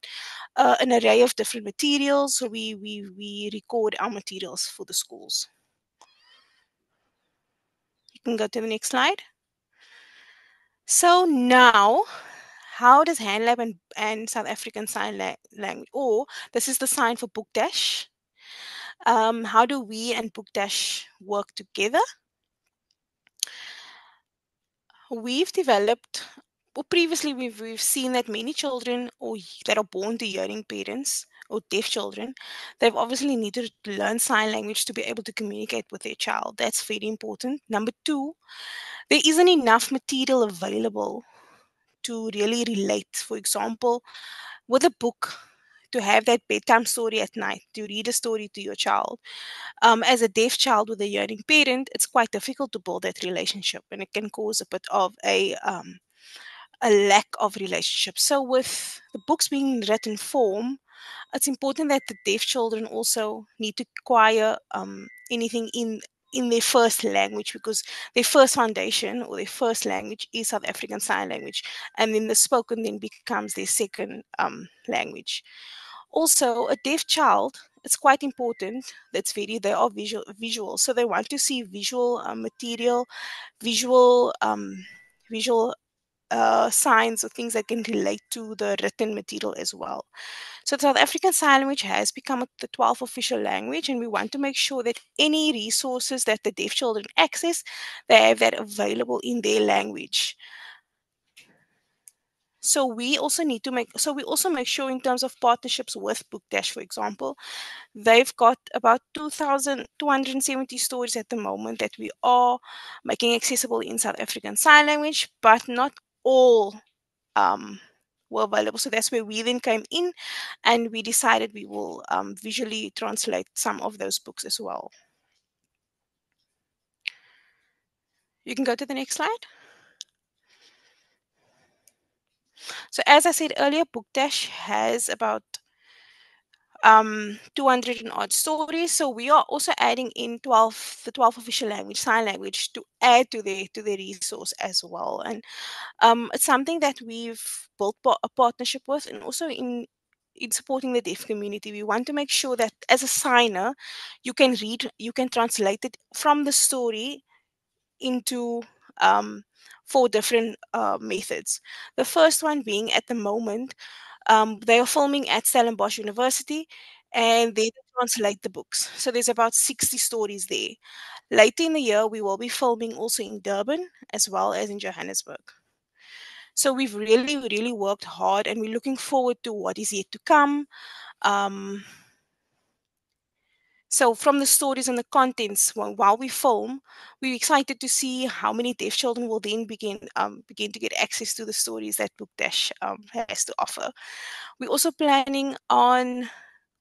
S4: an array of different materials. So we record our materials for the schools. You can go to the next slide. So now, how does HandLab and South African Sign Language, or this is the sign for Bookdash. How do we and Bookdash work together? We've developed, or previously we've seen that many children that are born to hearing parents or deaf children, they've obviously needed to learn sign language to be able to communicate with their child. That's very important. Number two, there isn't enough material available to really relate. For example, with a book, to have that bedtime story at night, to read a story to your child. As a deaf child with a hearing parent, it's quite difficult to build that relationship, and it can cause a bit of a lack of relationship. So with the books being in written form, it's important that the deaf children also need to acquire anything in their first language, because their first foundation or their first language is South African Sign Language, and then the spoken then becomes their second language. Also, a deaf child, it's quite important they are visual, so they want to see visual material, visual signs or things that can relate to the written material as well. So the South African Sign Language has become the 12th official language, and we want to make sure that any resources that the deaf children access, they have that available in their language. So we also make sure in terms of partnerships with Bookdash, for example, they've got about 2,270 stories at the moment that we are making accessible in South African Sign Language, but not all were available. So that's where we then came in, and we decided we will visually translate some of those books as well. You can go to the next slide. So as I said earlier, Bookdash has about 200 and odd stories. So we are also adding in the 12th official language, sign language, to add to the resource as well. And it's something that we've built a partnership with, and also in supporting the deaf community. We want to make sure that as a signer, you can translate it from the story into 4 different methods. The first one being, at the moment, they are filming at Stellenbosch University, and they translate the books. So there's about 60 stories there. Later in the year, we will be filming also in Durban as well as in Johannesburg. So we've really, really worked hard, and we're looking forward to what is yet to come. So from the stories and the contents, while we film, we're excited to see how many deaf children will then begin to get access to the stories that Book Dash has to offer. We're also planning on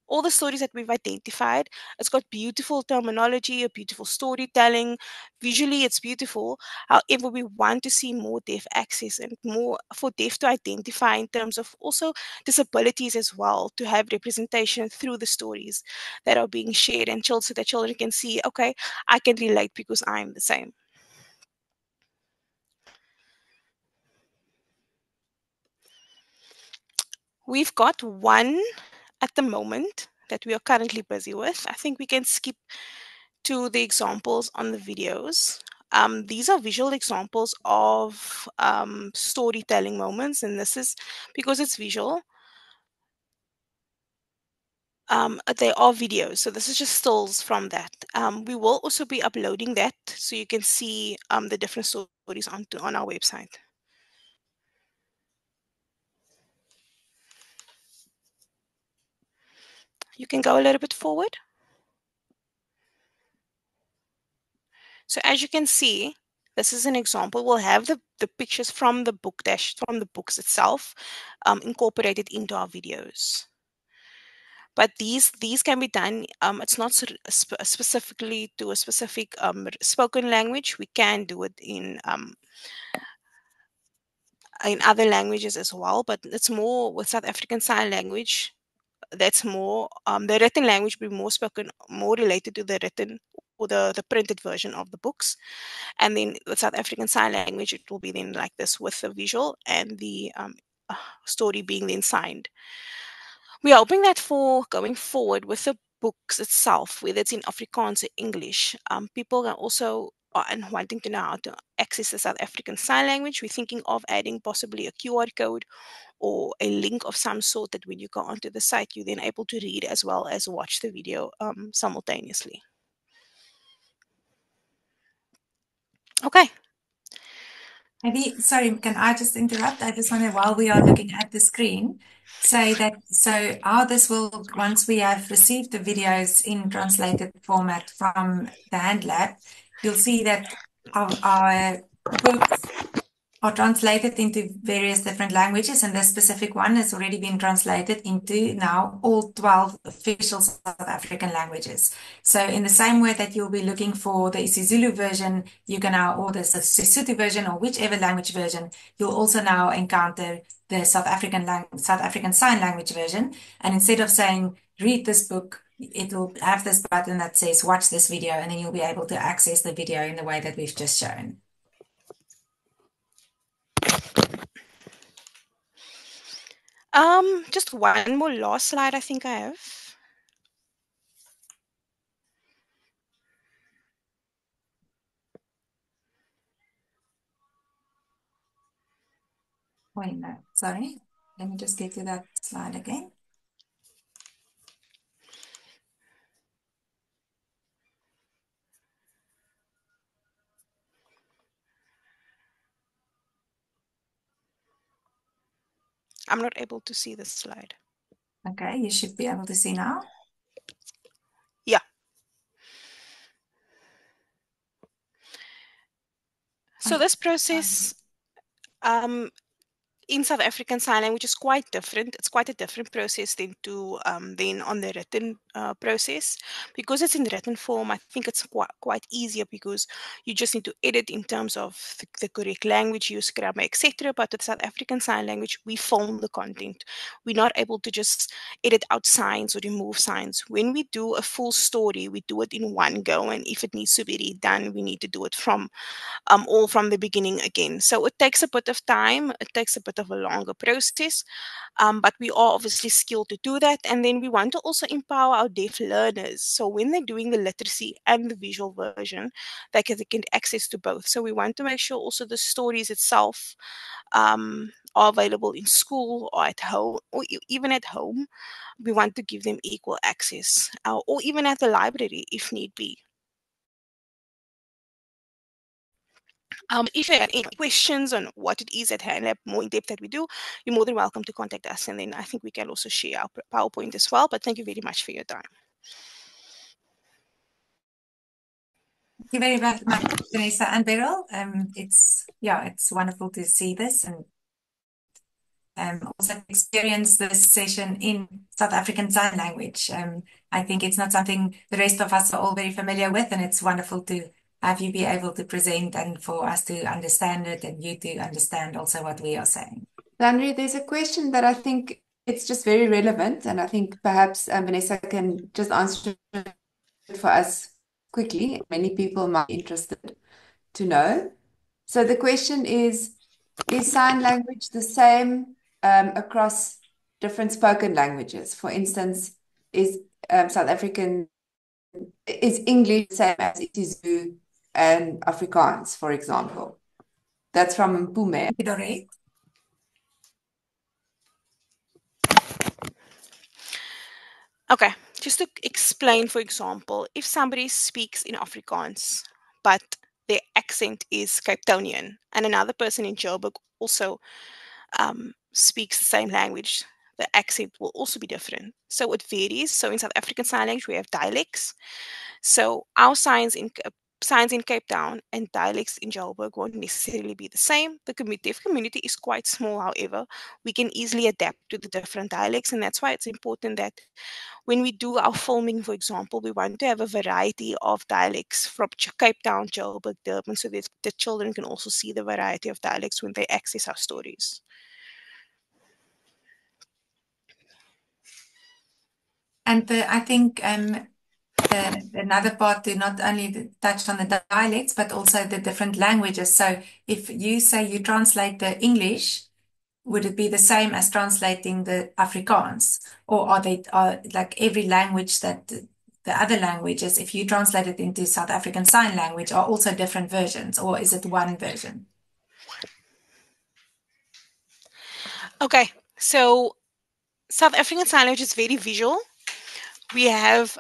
S4: all the stories that we've identified. It's got beautiful terminology, a beautiful storytelling. Visually, it's beautiful. However, we want to see more deaf access and more for deaf to identify in terms of also disabilities as well, to have representation through the stories that are being shared, and children, so that children can see, okay, I can relate because I'm the same. We've got one at the moment that we are currently busy with. I think we can skip to the examples on the videos. These are visual examples of storytelling moments, and this is because it's visual. They are videos, so this is just stills from that. We will also be uploading that so you can see the different stories on our website. You can go a little bit forward. So as you can see, this is an example. We'll have the pictures from the book dash, from the books itself, incorporated into our videos. But these can be done. It's not specifically to a specific spoken language. We can do it in other languages as well, but it's more with South African Sign Language. That's more the written language will be more spoken, more related to the written or the printed version of the books. And then with South African Sign Language, it will be then like this with the visual and the story being then signed. We're hoping that for going forward with the books itself, whether it's in Afrikaans or English, people are also and wanting to know how to access the South African Sign Language. We're thinking of adding possibly a QR code or a link of some sort that when you go onto the site, you're then able to read as well as watch the video simultaneously. Okay.
S1: Maybe, sorry, can I just interrupt? I just want to, while we are looking at the screen, say that, so how this will, once we have received the videos in translated format from the Hand Lab, you'll see that our books are translated into various different languages, and this specific one has already been translated into now all 12 official South African languages. So in the same way that you'll be looking for the isiZulu version, you can now order the Sesotho version or whichever language version. You'll also now encounter the South African Sign Language version. And instead of saying, read this book, it will have this button that says, watch this video, and then you'll be able to access the video in the way that we've just shown.
S4: Just one more last slide I think I have.
S1: Wait, no, sorry. Let me just get to that slide again.
S4: I'm not able to see this slide.
S1: Okay, you should be able to see now.
S4: Yeah. So this process in South African Sign Language is quite different. It's quite a different process than on the written process. Because it's in written form, I think it's quite easier because you just need to edit in terms of the correct language use, grammar, etc. But with South African Sign Language, we film the content. We're not able to just edit out signs or remove signs. When we do a full story, we do it in one go, and if it needs to be redone, we need to do it from all from the beginning again. So it takes a bit of time. It takes a bit of a longer process, but we are obviously skilled to do that. And then we want to also empower our deaf learners. So when they're doing the literacy and the visual version, they can get access to both. So we want to make sure also the stories itself are available in school or at home, or even at home. We want to give them equal access, or even at the library if need be. If you have any questions on what it is at HandLab, more in depth that we do, you're more than welcome to contact us. And then I think we can also share our PowerPoint as well. But thank you very much for your time.
S1: Thank you very much, Vanessa and Beryl. It's wonderful to see this and also experience this session in South African Sign Language. I think it's not something the rest of us are all very familiar with, and it's wonderful to have you be able to present and for us to understand it and you to understand also what we are saying.
S2: Landry, there's a question that I think it's just very relevant, and I think perhaps Vanessa can just answer it for us quickly. Many people might be interested to know. So the question is sign language the same across different spoken languages? For instance, is South African, is English the same as isiZulu and Afrikaans, for example? That's from Mpume.
S1: Dorette?
S4: Okay, just to explain, for example, if somebody speaks in Afrikaans, but their accent is Cape Townian, and another person in Joburg also speaks the same language, the accent will also be different. So it varies. So in South African Sign Language, we have dialects. So our signs in Cape Town and dialects in Joburg won't necessarily be the same. The deaf community is quite small, however, we can easily adapt to the different dialects, and that's why it's important that when we do our filming, for example, we want to have a variety of dialects from Cape Town, Joburg, Durban, so that the children can also see the variety of dialects when they access our stories.
S1: And I think another part to not only touch on the dialects, but also the different languages. So if you say you translate the English, would it be the same as translating the Afrikaans? Or are like every language that the other languages, if you translate it into South African Sign Language, are also different versions, or is it one version?
S4: Okay, so South African Sign Language is very visual. We have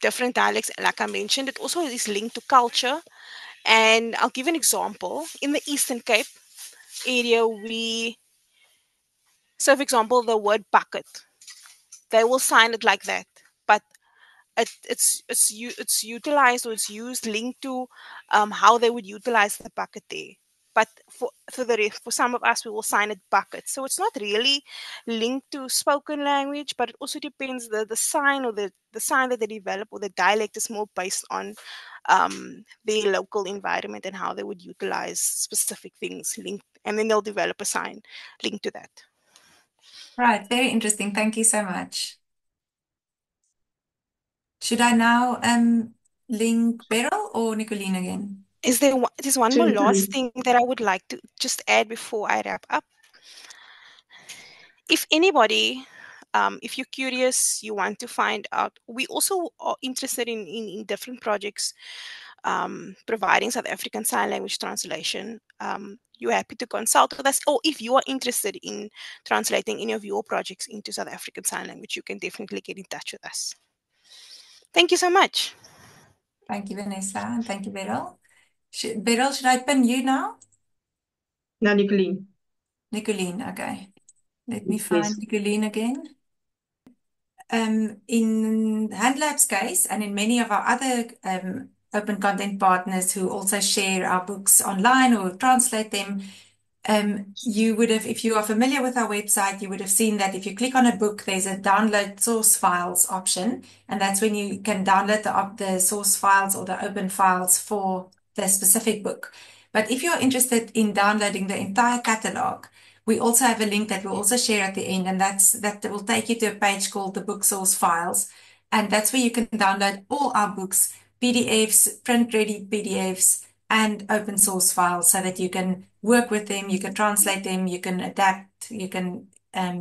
S4: different dialects, like I mentioned. It also is linked to culture. And I'll give an example. In the Eastern Cape area, so for example, the word bucket, they will sign it like that. But it's utilized, or it's used linked to how they would utilize the bucket there. But for some of us, we will sign it bucket. So it's not really linked to spoken language, but it also depends the sign, or the sign that they develop, or the dialect is more based on their local environment and how they would utilize specific things linked, and then they'll develop a sign linked to that.
S1: Right, very interesting. Thank you so much. Should I now link Beryl or Nicoline again?
S4: There's one more last thing that I would like to just add before I wrap up. If anybody, if you're curious, you want to find out, we also are interested in different projects providing South African Sign Language translation. You're happy to consult with us, or if you are interested in translating any of your projects into South African Sign Language, you can definitely get in touch with us. Thank you so much.
S1: Thank you, Vanessa, and thank you, Beryl. Beryl, should I pin you now?
S6: No, Nicoline.
S1: Nicoline, okay. Let me find Nicoline again. In HandLab's case, and in many of our other open content partners who also share our books online or translate them, you would have, if you are familiar with our website, you would have seen that if you click on a book, there's a download source files option, and that's when you can download the source files or the open files for the specific book. But if you're interested in downloading the entire catalog, we also have a link that we'll also share at the end, and that will take you to a page called the book source files, and that's where you can download all our books, PDFs, print-ready PDFs, and open source files, so that you can work with them, you can translate them, you can adapt, you can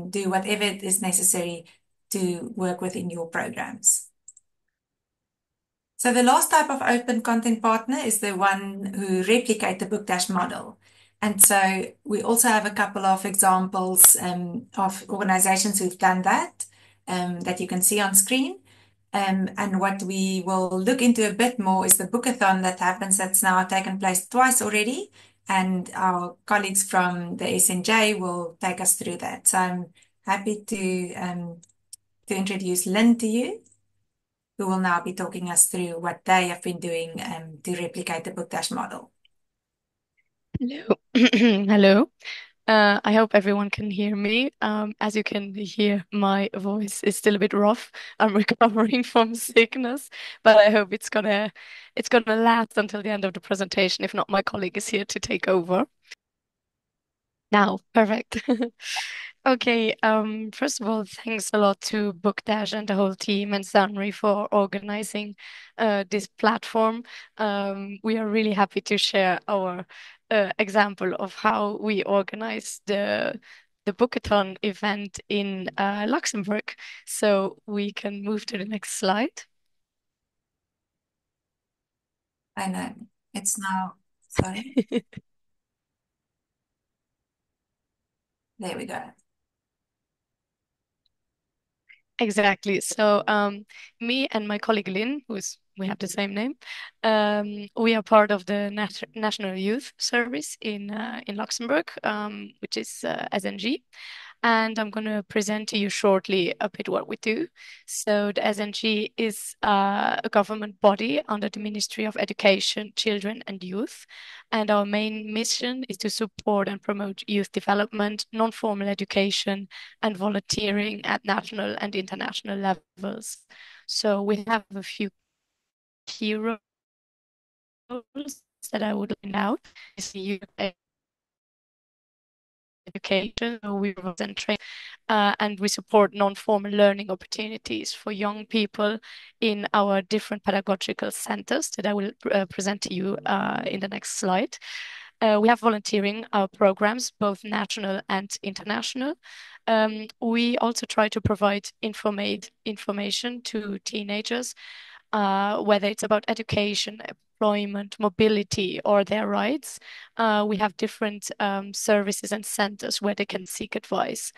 S1: do whatever is necessary to work within your programs. So the last type of open content partner is the one who replicate the Bookdash model. And so we also have a couple of examples of organizations who've done that, that you can see on screen. And what we will look into a bit more is the bookathon that happens, that's now taken place twice already. and our colleagues from the SNJ will take us through that. So I'm happy to introduce Lynn to you, who will now be talking us through what they have been doing to replicate the Bookdash model.
S7: Hello. Hello. I hope everyone can hear me. As you can hear, my voice is still a bit rough. I'm recovering from sickness, but I hope it's gonna last until the end of the presentation. If not, my colleague is here to take over. Now, perfect. Okay, first of all, thanks a lot to Bookdash and the whole team and Zanri for organizing this platform. We are really happy to share our example of how we organize the Bookathon event in Luxembourg. So we can move to the next slide.
S1: I know it's now, sorry, there we go.
S7: Exactly. So, me and my colleague Lynn, we have the same name, we are part of the National Youth Service in Luxembourg, which is SNG. And I'm going to present to you shortly a bit what we do. So the SNG is a government body under the Ministry of Education, Children and Youth. And our main mission is to support and promote youth development, non-formal education, and volunteering at national and international levels. So we have a few key roles that I would line out. Is the youth education, so we represent train, and we support non-formal learning opportunities for young people in our different pedagogical centers that I will present to you in the next slide. We have volunteering programs, both national and international. We also try to provide information to teenagers, whether it's about education, employment, mobility, or their rights. We have different services and centers where they can seek advice.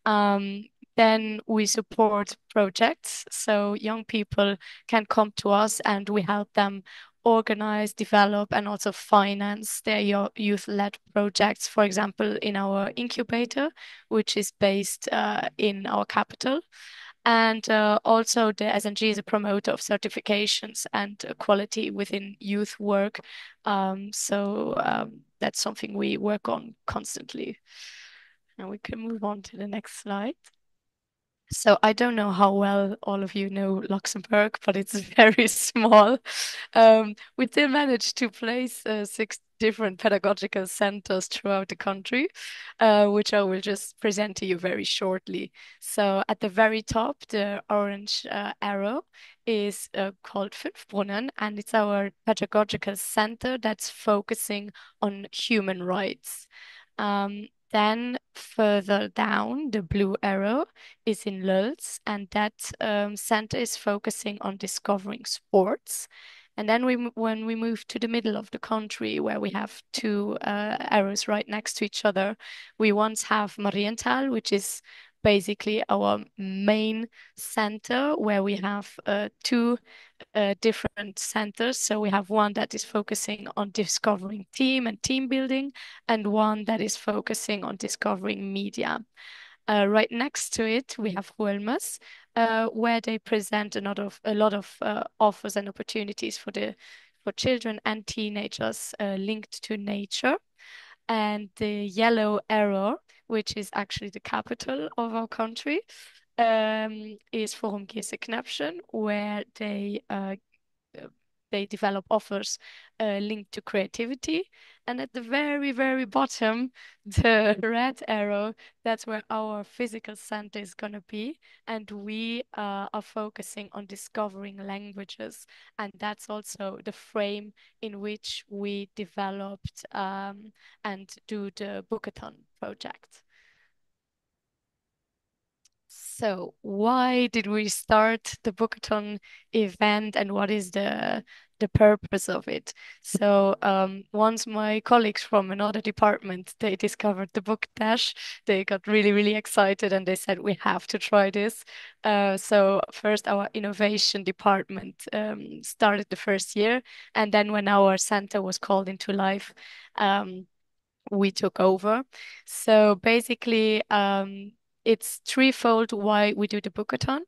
S7: Then we support projects. So young people can come to us and we help them organize, develop, and also finance their youth-led projects. For example, in our incubator, which is based in our capital. And also, the SNG is a promoter of certifications and quality within youth work. That's something we work on constantly. And we can move on to the next slide. So I don't know how well all of you know Luxembourg, but it's very small. We still managed to place 6 different pedagogical centers throughout the country, which I will just present to you very shortly. So at the very top, the orange arrow is called Fünfbrunnen, and it's our pedagogical center that's focusing on human rights. Then further down, the blue arrow is in Lulz, and that center is focusing on discovering sports. And then when we move to the middle of the country, where we have 2 arrows right next to each other, we once have Marienthal, which is basically our main center, where we have 2 different centers. So we have one that is focusing on discovering team and team building, and one that is focusing on discovering media. Right next to it, we have Huelmas, where they present a lot of offers and opportunities for children and teenagers linked to nature. And the yellow arrow, which is actually the capital of our country, is Forum Gese-Knöpfchen, where they develop offers linked to creativity. And at the very, very bottom, the red arrow, that's where our physical center is going to be. And we are focusing on discovering languages. And that's also the frame in which we developed and do the Bookathon project. So why did we start the Bookathon event, and what is the purpose of it? So once my colleagues from another department, they discovered the Bookdash, they got really, really excited and they said, we have to try this. So first our innovation department started the first year, and then when our center was called into life, we took over. So basically, it's threefold why we do the bookathon.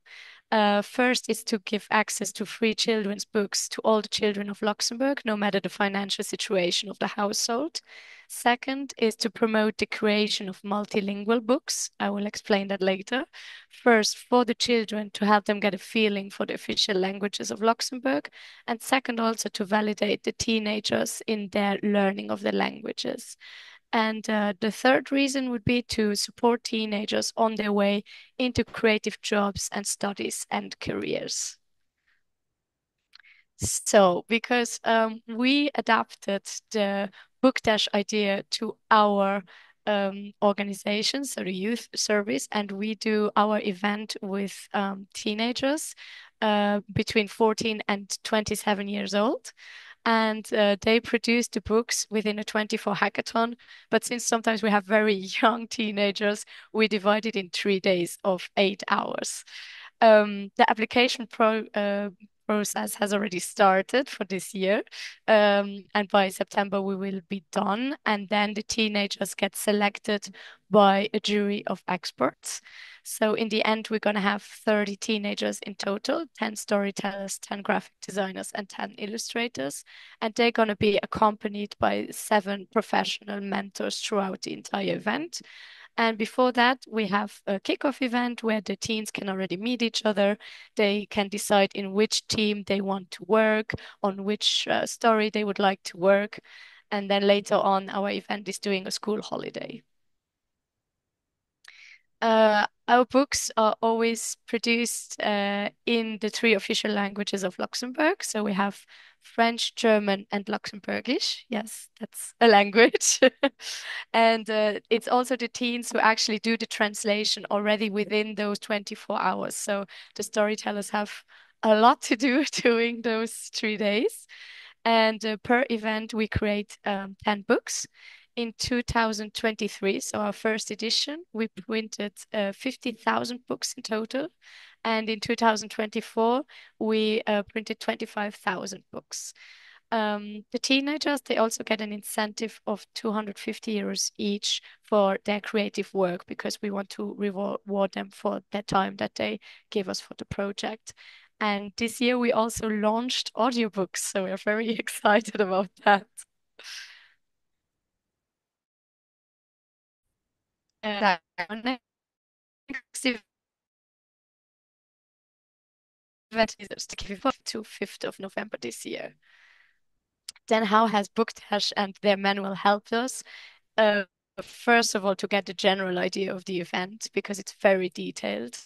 S7: First is to give access to free children's books to all the children of Luxembourg, no matter the financial situation of the household. Second is to promote the creation of multilingual books. I will explain that later. First, for the children to help them get a feeling for the official languages of Luxembourg. And second, also to validate the teenagers in their learning of the languages. And the third reason would be to support teenagers on their way into creative jobs and studies and careers. So, because we adapted the Book Dash idea to our organization, so the youth service, and we do our event with teenagers between 14 and 27 years old. And they produce the books within a 24 hackathon. But since sometimes we have very young teenagers, we divide it in 3 days of 8 hours. The application process has already started for this year. And by September, we will be done. And then the teenagers get selected by a jury of experts. So in the end, we're going to have 30 teenagers in total, 10 storytellers, 10 graphic designers, and 10 illustrators. And they're going to be accompanied by 7 professional mentors throughout the entire event. And before that, we have a kickoff event where the teens can already meet each other. They can decide in which team they want to work, on which story they would like to work. And then later on, our event is doing a school holiday. Our books are always produced in the 3 official languages of Luxembourg. So we have French, German, and Luxembourgish. Yes, that's a language. And it's also the teens who actually do the translation already within those 24 hours. So the storytellers have a lot to do during those 3 days. And per event, we create 10 books. In 2023, so our first edition, we printed 50,000 books in total. And in 2024, we printed 25,000 books. The teenagers, they also get an incentive of 250 euros each for their creative work because we want to reward them for their time that they give us for the project. And this year we also launched audiobooks, so we're very excited about that. Our next event is to give to 5th of November this year. Then how has Bookdash and their manual helped us? First of all, to get the general idea of the event because it's very detailed.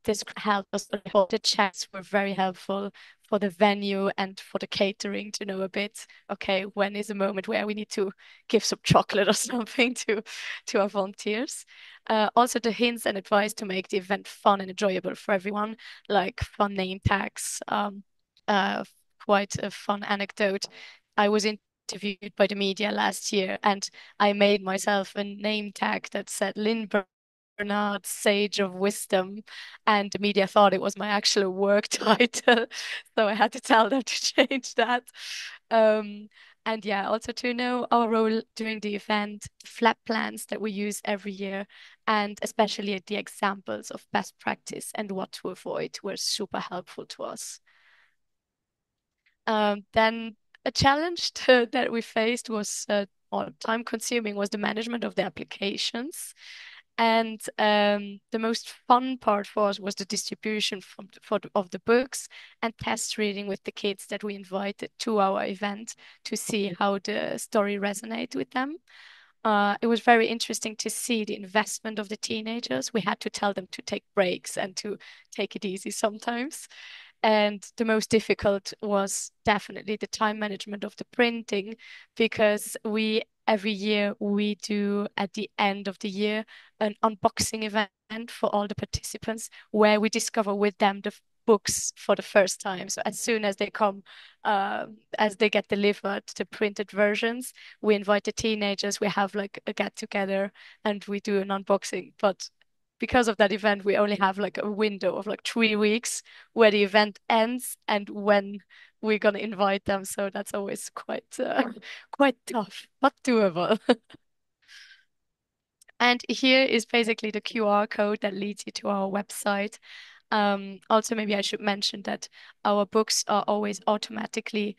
S7: This helped us a lot. The chats were very helpful for the venue and for the catering to know a bit, okay, when is a moment where we need to give some chocolate or something to our volunteers. Also the hints and advice to make the event fun and enjoyable for everyone, like fun name tags. Quite a fun anecdote. I was interviewed by the media last year and I made myself a name tag that said Lynn Bernard, Sage of Wisdom, and the media thought it was my actual work title, so I had to tell them to change that. And yeah, also to know our role during the event, flat plans that we use every year, and especially the examples of best practice and what to avoid were super helpful to us. Then a challenge that we faced was or time consuming was the management of the applications. And the most fun part for us was the distribution of the books and test reading with the kids that we invited to our event to see how the story resonated with them. It was very interesting to see the investment of the teenagers. We had to tell them to take breaks and to take it easy sometimes. And the most difficult was definitely the time management of the printing because every year we do at the end of the year an unboxing event for all the participants where we discover with them the books for the first time. So as soon as they come, as they get delivered, the printed versions, we invite the teenagers, we have like a get together and we do an unboxing. But because of that event, we only have like a window of like 3 weeks where the event ends and when we're gonna invite them. So that's always quite tough, but doable. And here is basically the QR code that leads you to our website. Also, maybe I should mention that our books are always automatically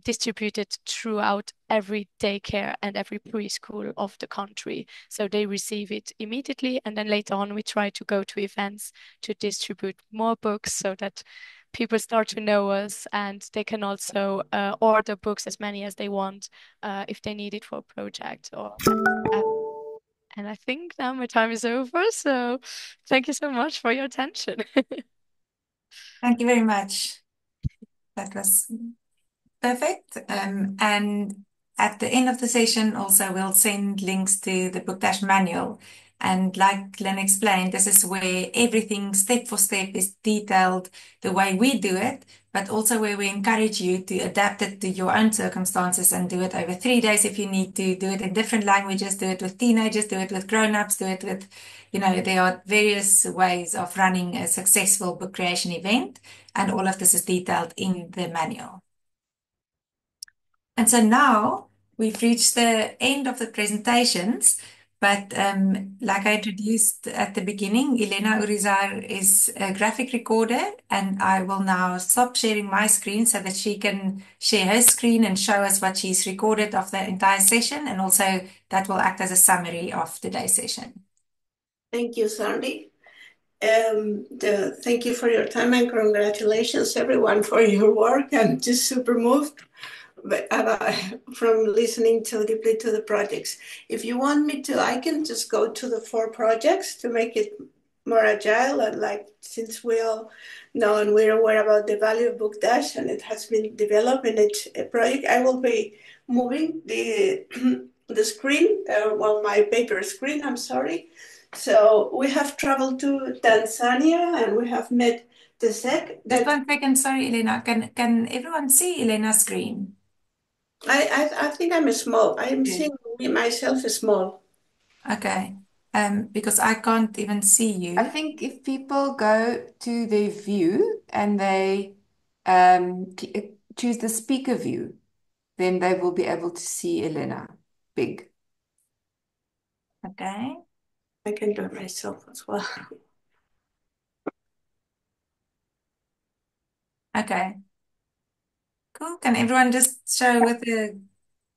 S7: distributed throughout every daycare and every preschool of the country. So they receive it immediately, and then later on we try to go to events to distribute more books so that people start to know us, and they can also order books as many as they want if they need it for a project or. And I think now my time is over. So thank you so much for your attention.
S1: Thank you very much. That was perfect. And at the end of the session, also, we'll send links to the Book Dash manual. And like Glenn explained, this is where everything step for step is detailed the way we do it, but also where we encourage you to adapt it to your own circumstances and do it over 3 days if you need to, do it in different languages, do it with teenagers, do it with grown-ups, do it with, there are various ways of running a successful book creation event, and all of this is detailed in the manual. And so now we've reached the end of the presentations, but like I introduced at the beginning, Elena Urizar is a graphic recorder, and I will now stop sharing my screen so that she can share her screen and show us what she's recorded of the entire session, and also that will act as a summary of today's session.
S8: Thank you, Sandy. Thank you for your time, and congratulations everyone for your work. I'm just super moved from listening so deeply to the projects. If you want me to, I can just go to the 4 projects to make it more agile. And since we all know and we're aware about the value of Book Dash, and it has been developed in each project, I will be moving the screen, my paper screen, I'm sorry. So we have traveled to Tanzania, and we have met the SEC.
S1: Just 1 second, sorry, Elena. Can everyone see Elena's screen?
S8: I think I'm small. I'm seeing myself small.
S1: Okay. Because I can't even see you.
S2: I think if people go to their view and they choose the speaker view, then they will be able to see Elena big.
S1: Okay.
S8: I can do it myself as well.
S1: Okay. Cool. Can everyone just show with the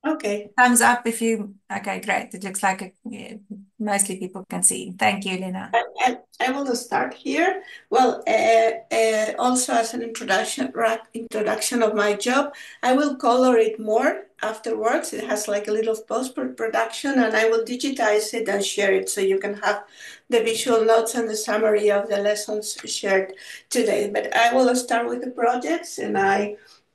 S8: Okay.
S1: thumbs up if you... Okay, great. It looks like mostly people can see. Thank you, Elena.
S8: I will start here. Well, also as an introduction of my job, I will color it more afterwards. It has like a little post-production, and I will digitize it and share it so you can have the visual notes and the summary of the lessons shared today. But I will start with the projects, and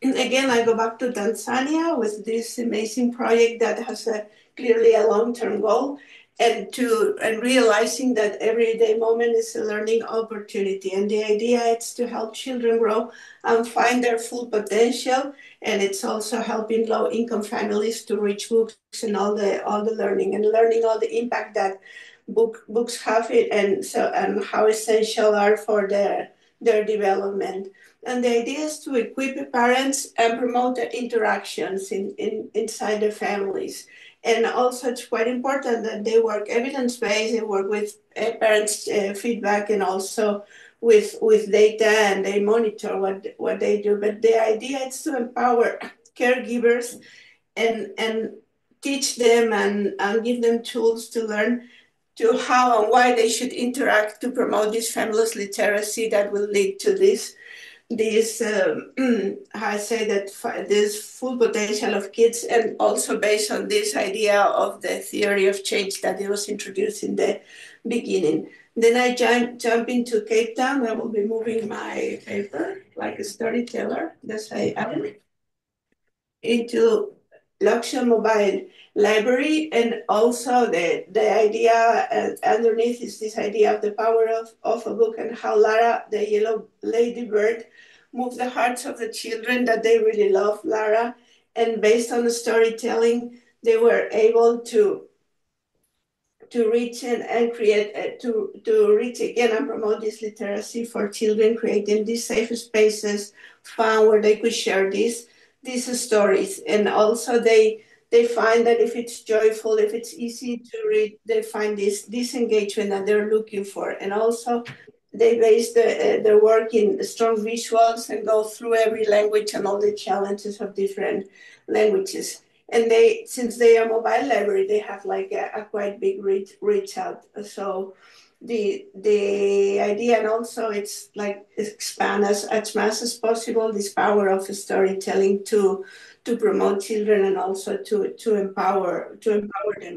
S8: again, I go back to Tanzania with this amazing project that has clearly a long-term goal, and realizing that everyday moment is a learning opportunity. And the idea is to help children grow and find their full potential. And it's also helping low-income families to reach books and all the learning all the impact that books have it, and how essential are for their development. And the idea is to equip parents and promote the interactions inside the families. And also, it's quite important that they work evidence-based, they work with parents' feedback, and also with data, and they monitor what they do. But the idea is to empower caregivers and teach them and give them tools to learn to how and why they should interact to promote this family's literacy that will lead to this I say that this full potential of kids, and also based on this idea of the theory of change that it was introduced in the beginning. Then I jump into Cape Town. I will be moving my paper like a storyteller. That's I am into Luxon Mobile Library, and also the idea underneath is this idea of the power of a book, and how Lara, the yellow ladybird, moved the hearts of the children, that they really love Lara. And based on the storytelling, they were able to reach and create to reach again and promote this literacy for children, creating these safe spaces, fun where they could share these stories. And also they find that if it's joyful, if it's easy to read, they find this engagement that they're looking for. And also they base their work in strong visuals and go through every language and all the challenges of different languages. And since they are mobile library, they have like a quite big reach out. So the idea, and also it's like expand as much as possible this power of storytelling to promote children, and also to empower them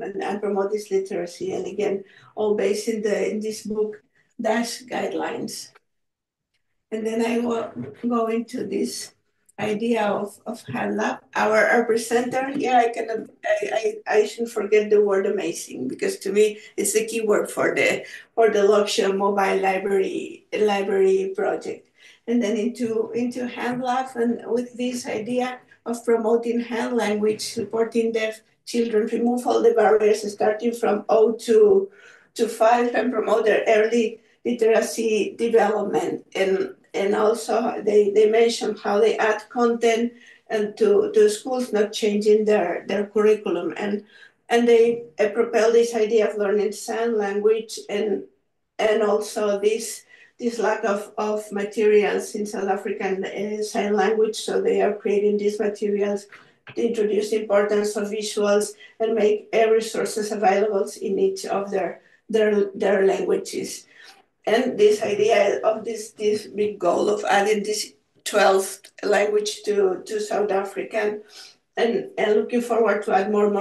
S8: and promote this literacy. And again, all based in this book DASH guidelines. And then I will go into this idea of HandLab. Our presenter here, I shouldn't forget the word amazing, because to me it's the key word for the Loxion mobile library project. And then into HandLab, and with this idea of promoting hand language, supporting deaf children, remove all the barriers starting from 0 to 5, and promote their early literacy development. And also they mention how they add content and to schools not changing their curriculum, and they propel this idea of learning sign language, and also this lack of materials in South African sign language. So they are creating these materials to introduce the importance of visuals and make resources available in each of their languages. And this idea of this big goal of adding this 12th language to South African, and looking forward to add more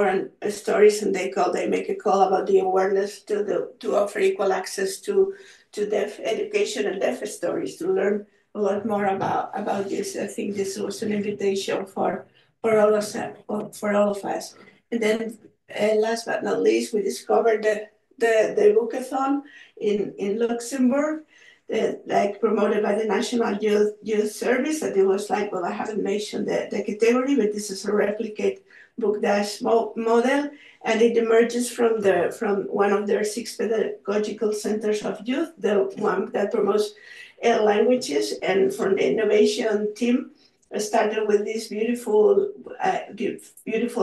S8: stories. And they make a call about the awareness to offer equal access to deaf education and deaf stories, to learn a lot more about this. I think this was an invitation for all of us. And then last but not least, we discovered the bookathon in Luxembourg, like promoted by the National Youth Service. That it was like, well, I haven't mentioned the category, but this is a replicate book dash model, and it emerges from one of their 6 pedagogical centers of youth, the one that promotes languages. And from the innovation team, I started with this beautiful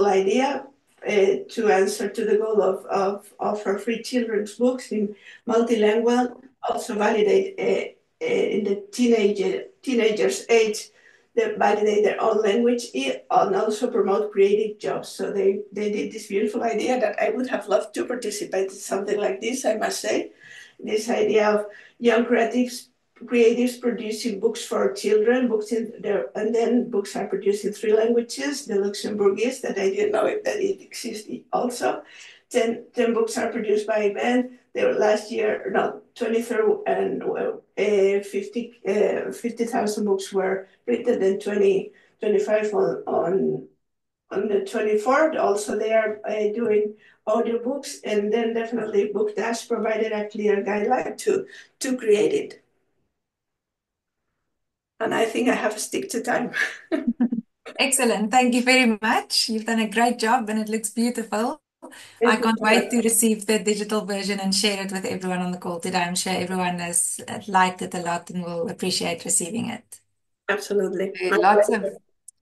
S8: idea to answer to the goal of offer free children's books in multilingual, also validate in the teenagers age, they validate their own language, and also promote creative jobs. So they did this beautiful idea that I would have loved to participate in something like this, I must say. This idea of young creatives producing books for children, and then books are produced in 3 languages, the Luxembourgese, that I didn't know that it existed also. 10 books are produced by Ben. They were last year, 23, and 50,000 books were written, and 25 on the 24th. Also, they are doing audiobooks, and then definitely Book Dash provided a clear guideline to create it. And I think I have to stick to time.
S1: Excellent. Thank you very much. You've done a great job and it looks beautiful. I can't wait to receive the digital version and share it with everyone on the call today. I'm sure everyone has liked it a lot and will appreciate receiving it.
S8: Absolutely.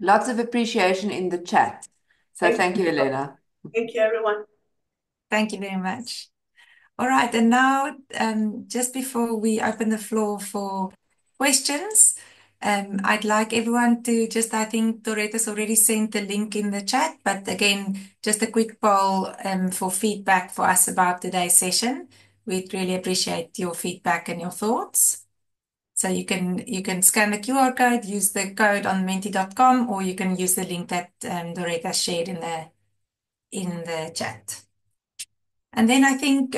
S2: Lots of appreciation in the chat. So thank you, Elena.
S8: Thank you, everyone.
S1: Thank you very much. All right, and now just before we open the floor for questions, I'd like everyone to I think Doretta's already sent the link in the chat, but again, just a quick poll for feedback for us about today's session. We'd really appreciate your feedback and your thoughts. So you can scan the QR code, use the code on menti.com, or you can use the link that Doretta shared in the chat. And then I think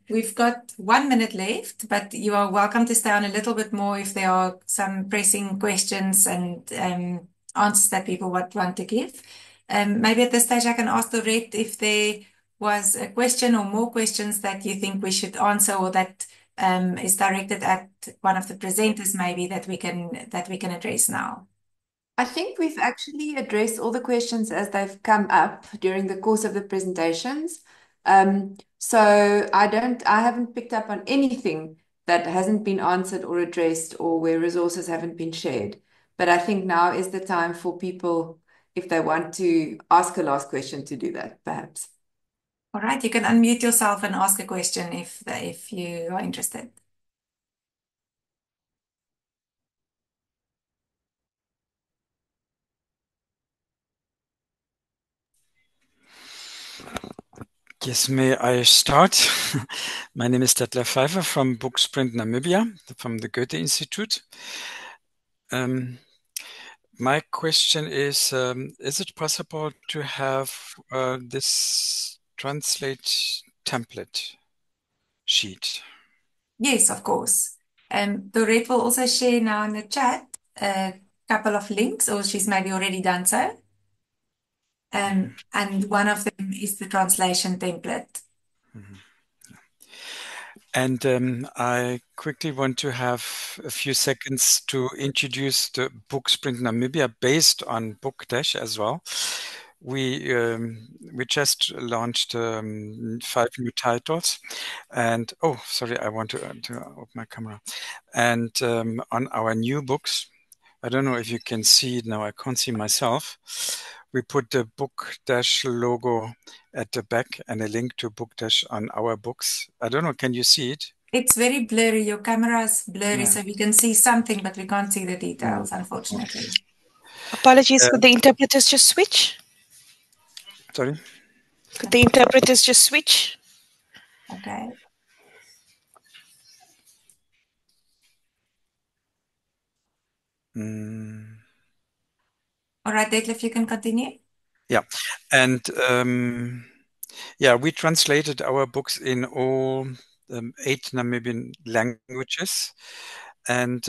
S1: we've got 1 minute left, but you are welcome to stay on a little bit more if there are some pressing questions and answers that people would want to give. Maybe at this stage I can ask Dorette if there was a question or more questions that you think we should answer, or that is directed at one of the presenters maybe that we can address now.
S2: I think we've actually addressed all the questions as they've come up during the course of the presentations. So I haven't picked up on anything that hasn't been answered or addressed or where resources haven't been shared. But I think now is the time for people, if they want to ask a last question, to do that, perhaps.
S1: All right, you can unmute yourself and ask a question if you are interested.
S9: Yes, may I start? My name is Detlef Pfeiffer from Booksprint Namibia, from the Goethe Institute. My question is it possible to have this translate template sheet?
S1: Yes, of course. Dorette will also share now in the chat a couple of links, or she's maybe already done so. And one of them is the translation template.
S9: And I quickly want to have a few seconds to introduce the Booksprint Namibia based on Bookdash as well. We just launched 5 new titles, and sorry, I want to open my camera. And on our new books, I don't know if you can see it now. I can't see myself. We put the Bookdash logo at the back and a link to Bookdash on our books. I don't know. Can you see it?
S1: It's very blurry. Your camera is blurry,
S9: Yeah.
S1: so we can see something, but we can't see the details, unfortunately.
S4: Apologies, could the interpreters just switch?
S9: Sorry?
S4: Could the interpreters just switch?
S1: Okay. All right, Detlef, you can continue.
S9: Yeah. And yeah, we translated our books in all 8 Namibian languages. And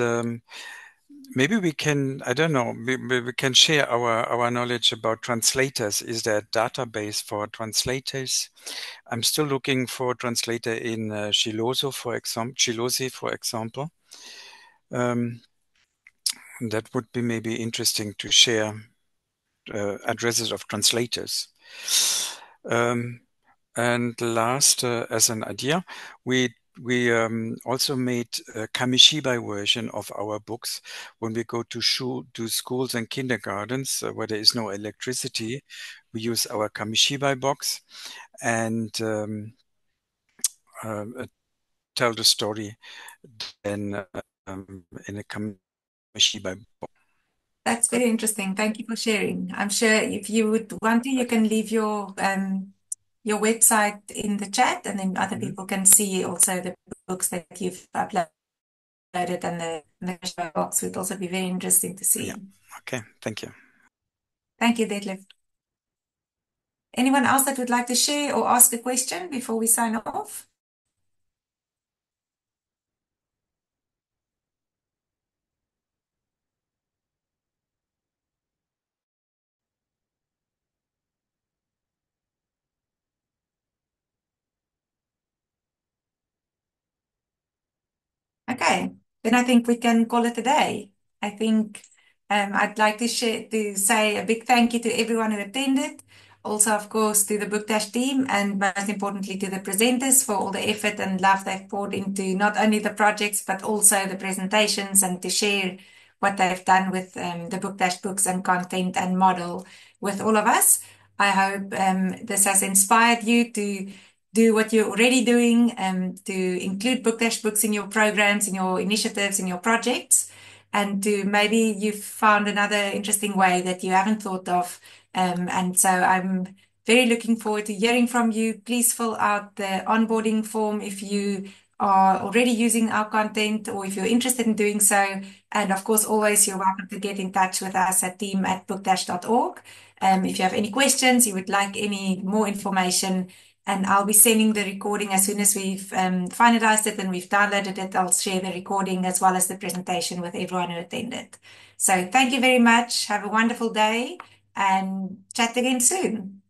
S9: maybe we can, I don't know, we can share our knowledge about translators. Is there a database for translators? I'm still looking for a translator in Shilozi, for example. That would be maybe interesting to share addresses of translators. And last, as an idea, we also made a Kamishibai version of our books. When we go to schools and kindergartens where there is no electricity, we use our Kamishibai box and tell the story then in a Kamishibai box.
S1: That's very interesting. Thank you for sharing. I'm sure if you would want to, you can leave your website in the chat, and then other people can see also the books that you've uploaded, and the box would also be very interesting to see.
S9: Yeah. Okay. Thank you.
S1: Thank you, Detlef. Anyone else that would like to share or ask a question before we sign off? Okay, then I think we can call it a day. I think I'd like to say a big thank you to everyone who attended. Also, of course, to the Bookdash team, and most importantly to the presenters for all the effort and love they've poured into not only the projects, but also the presentations, and to share what they've done with the Bookdash books and content and model with all of us. I hope this has inspired you to do what you're already doing, to include Bookdash books in your programs, in your initiatives, in your projects, and to maybe you've found another interesting way that you haven't thought of. And so I'm very looking forward to hearing from you. Please fill out the onboarding form if you are already using our content or if you're interested in doing so. And of course, always you're welcome to get in touch with us at team@bookdash.org. If you have any questions, you would like any more information, and I'll be sending the recording as soon as we've finalized it and we've downloaded it. I'll share the recording as well as the presentation with everyone who attended. So thank you very much. Have a wonderful day and chat again soon.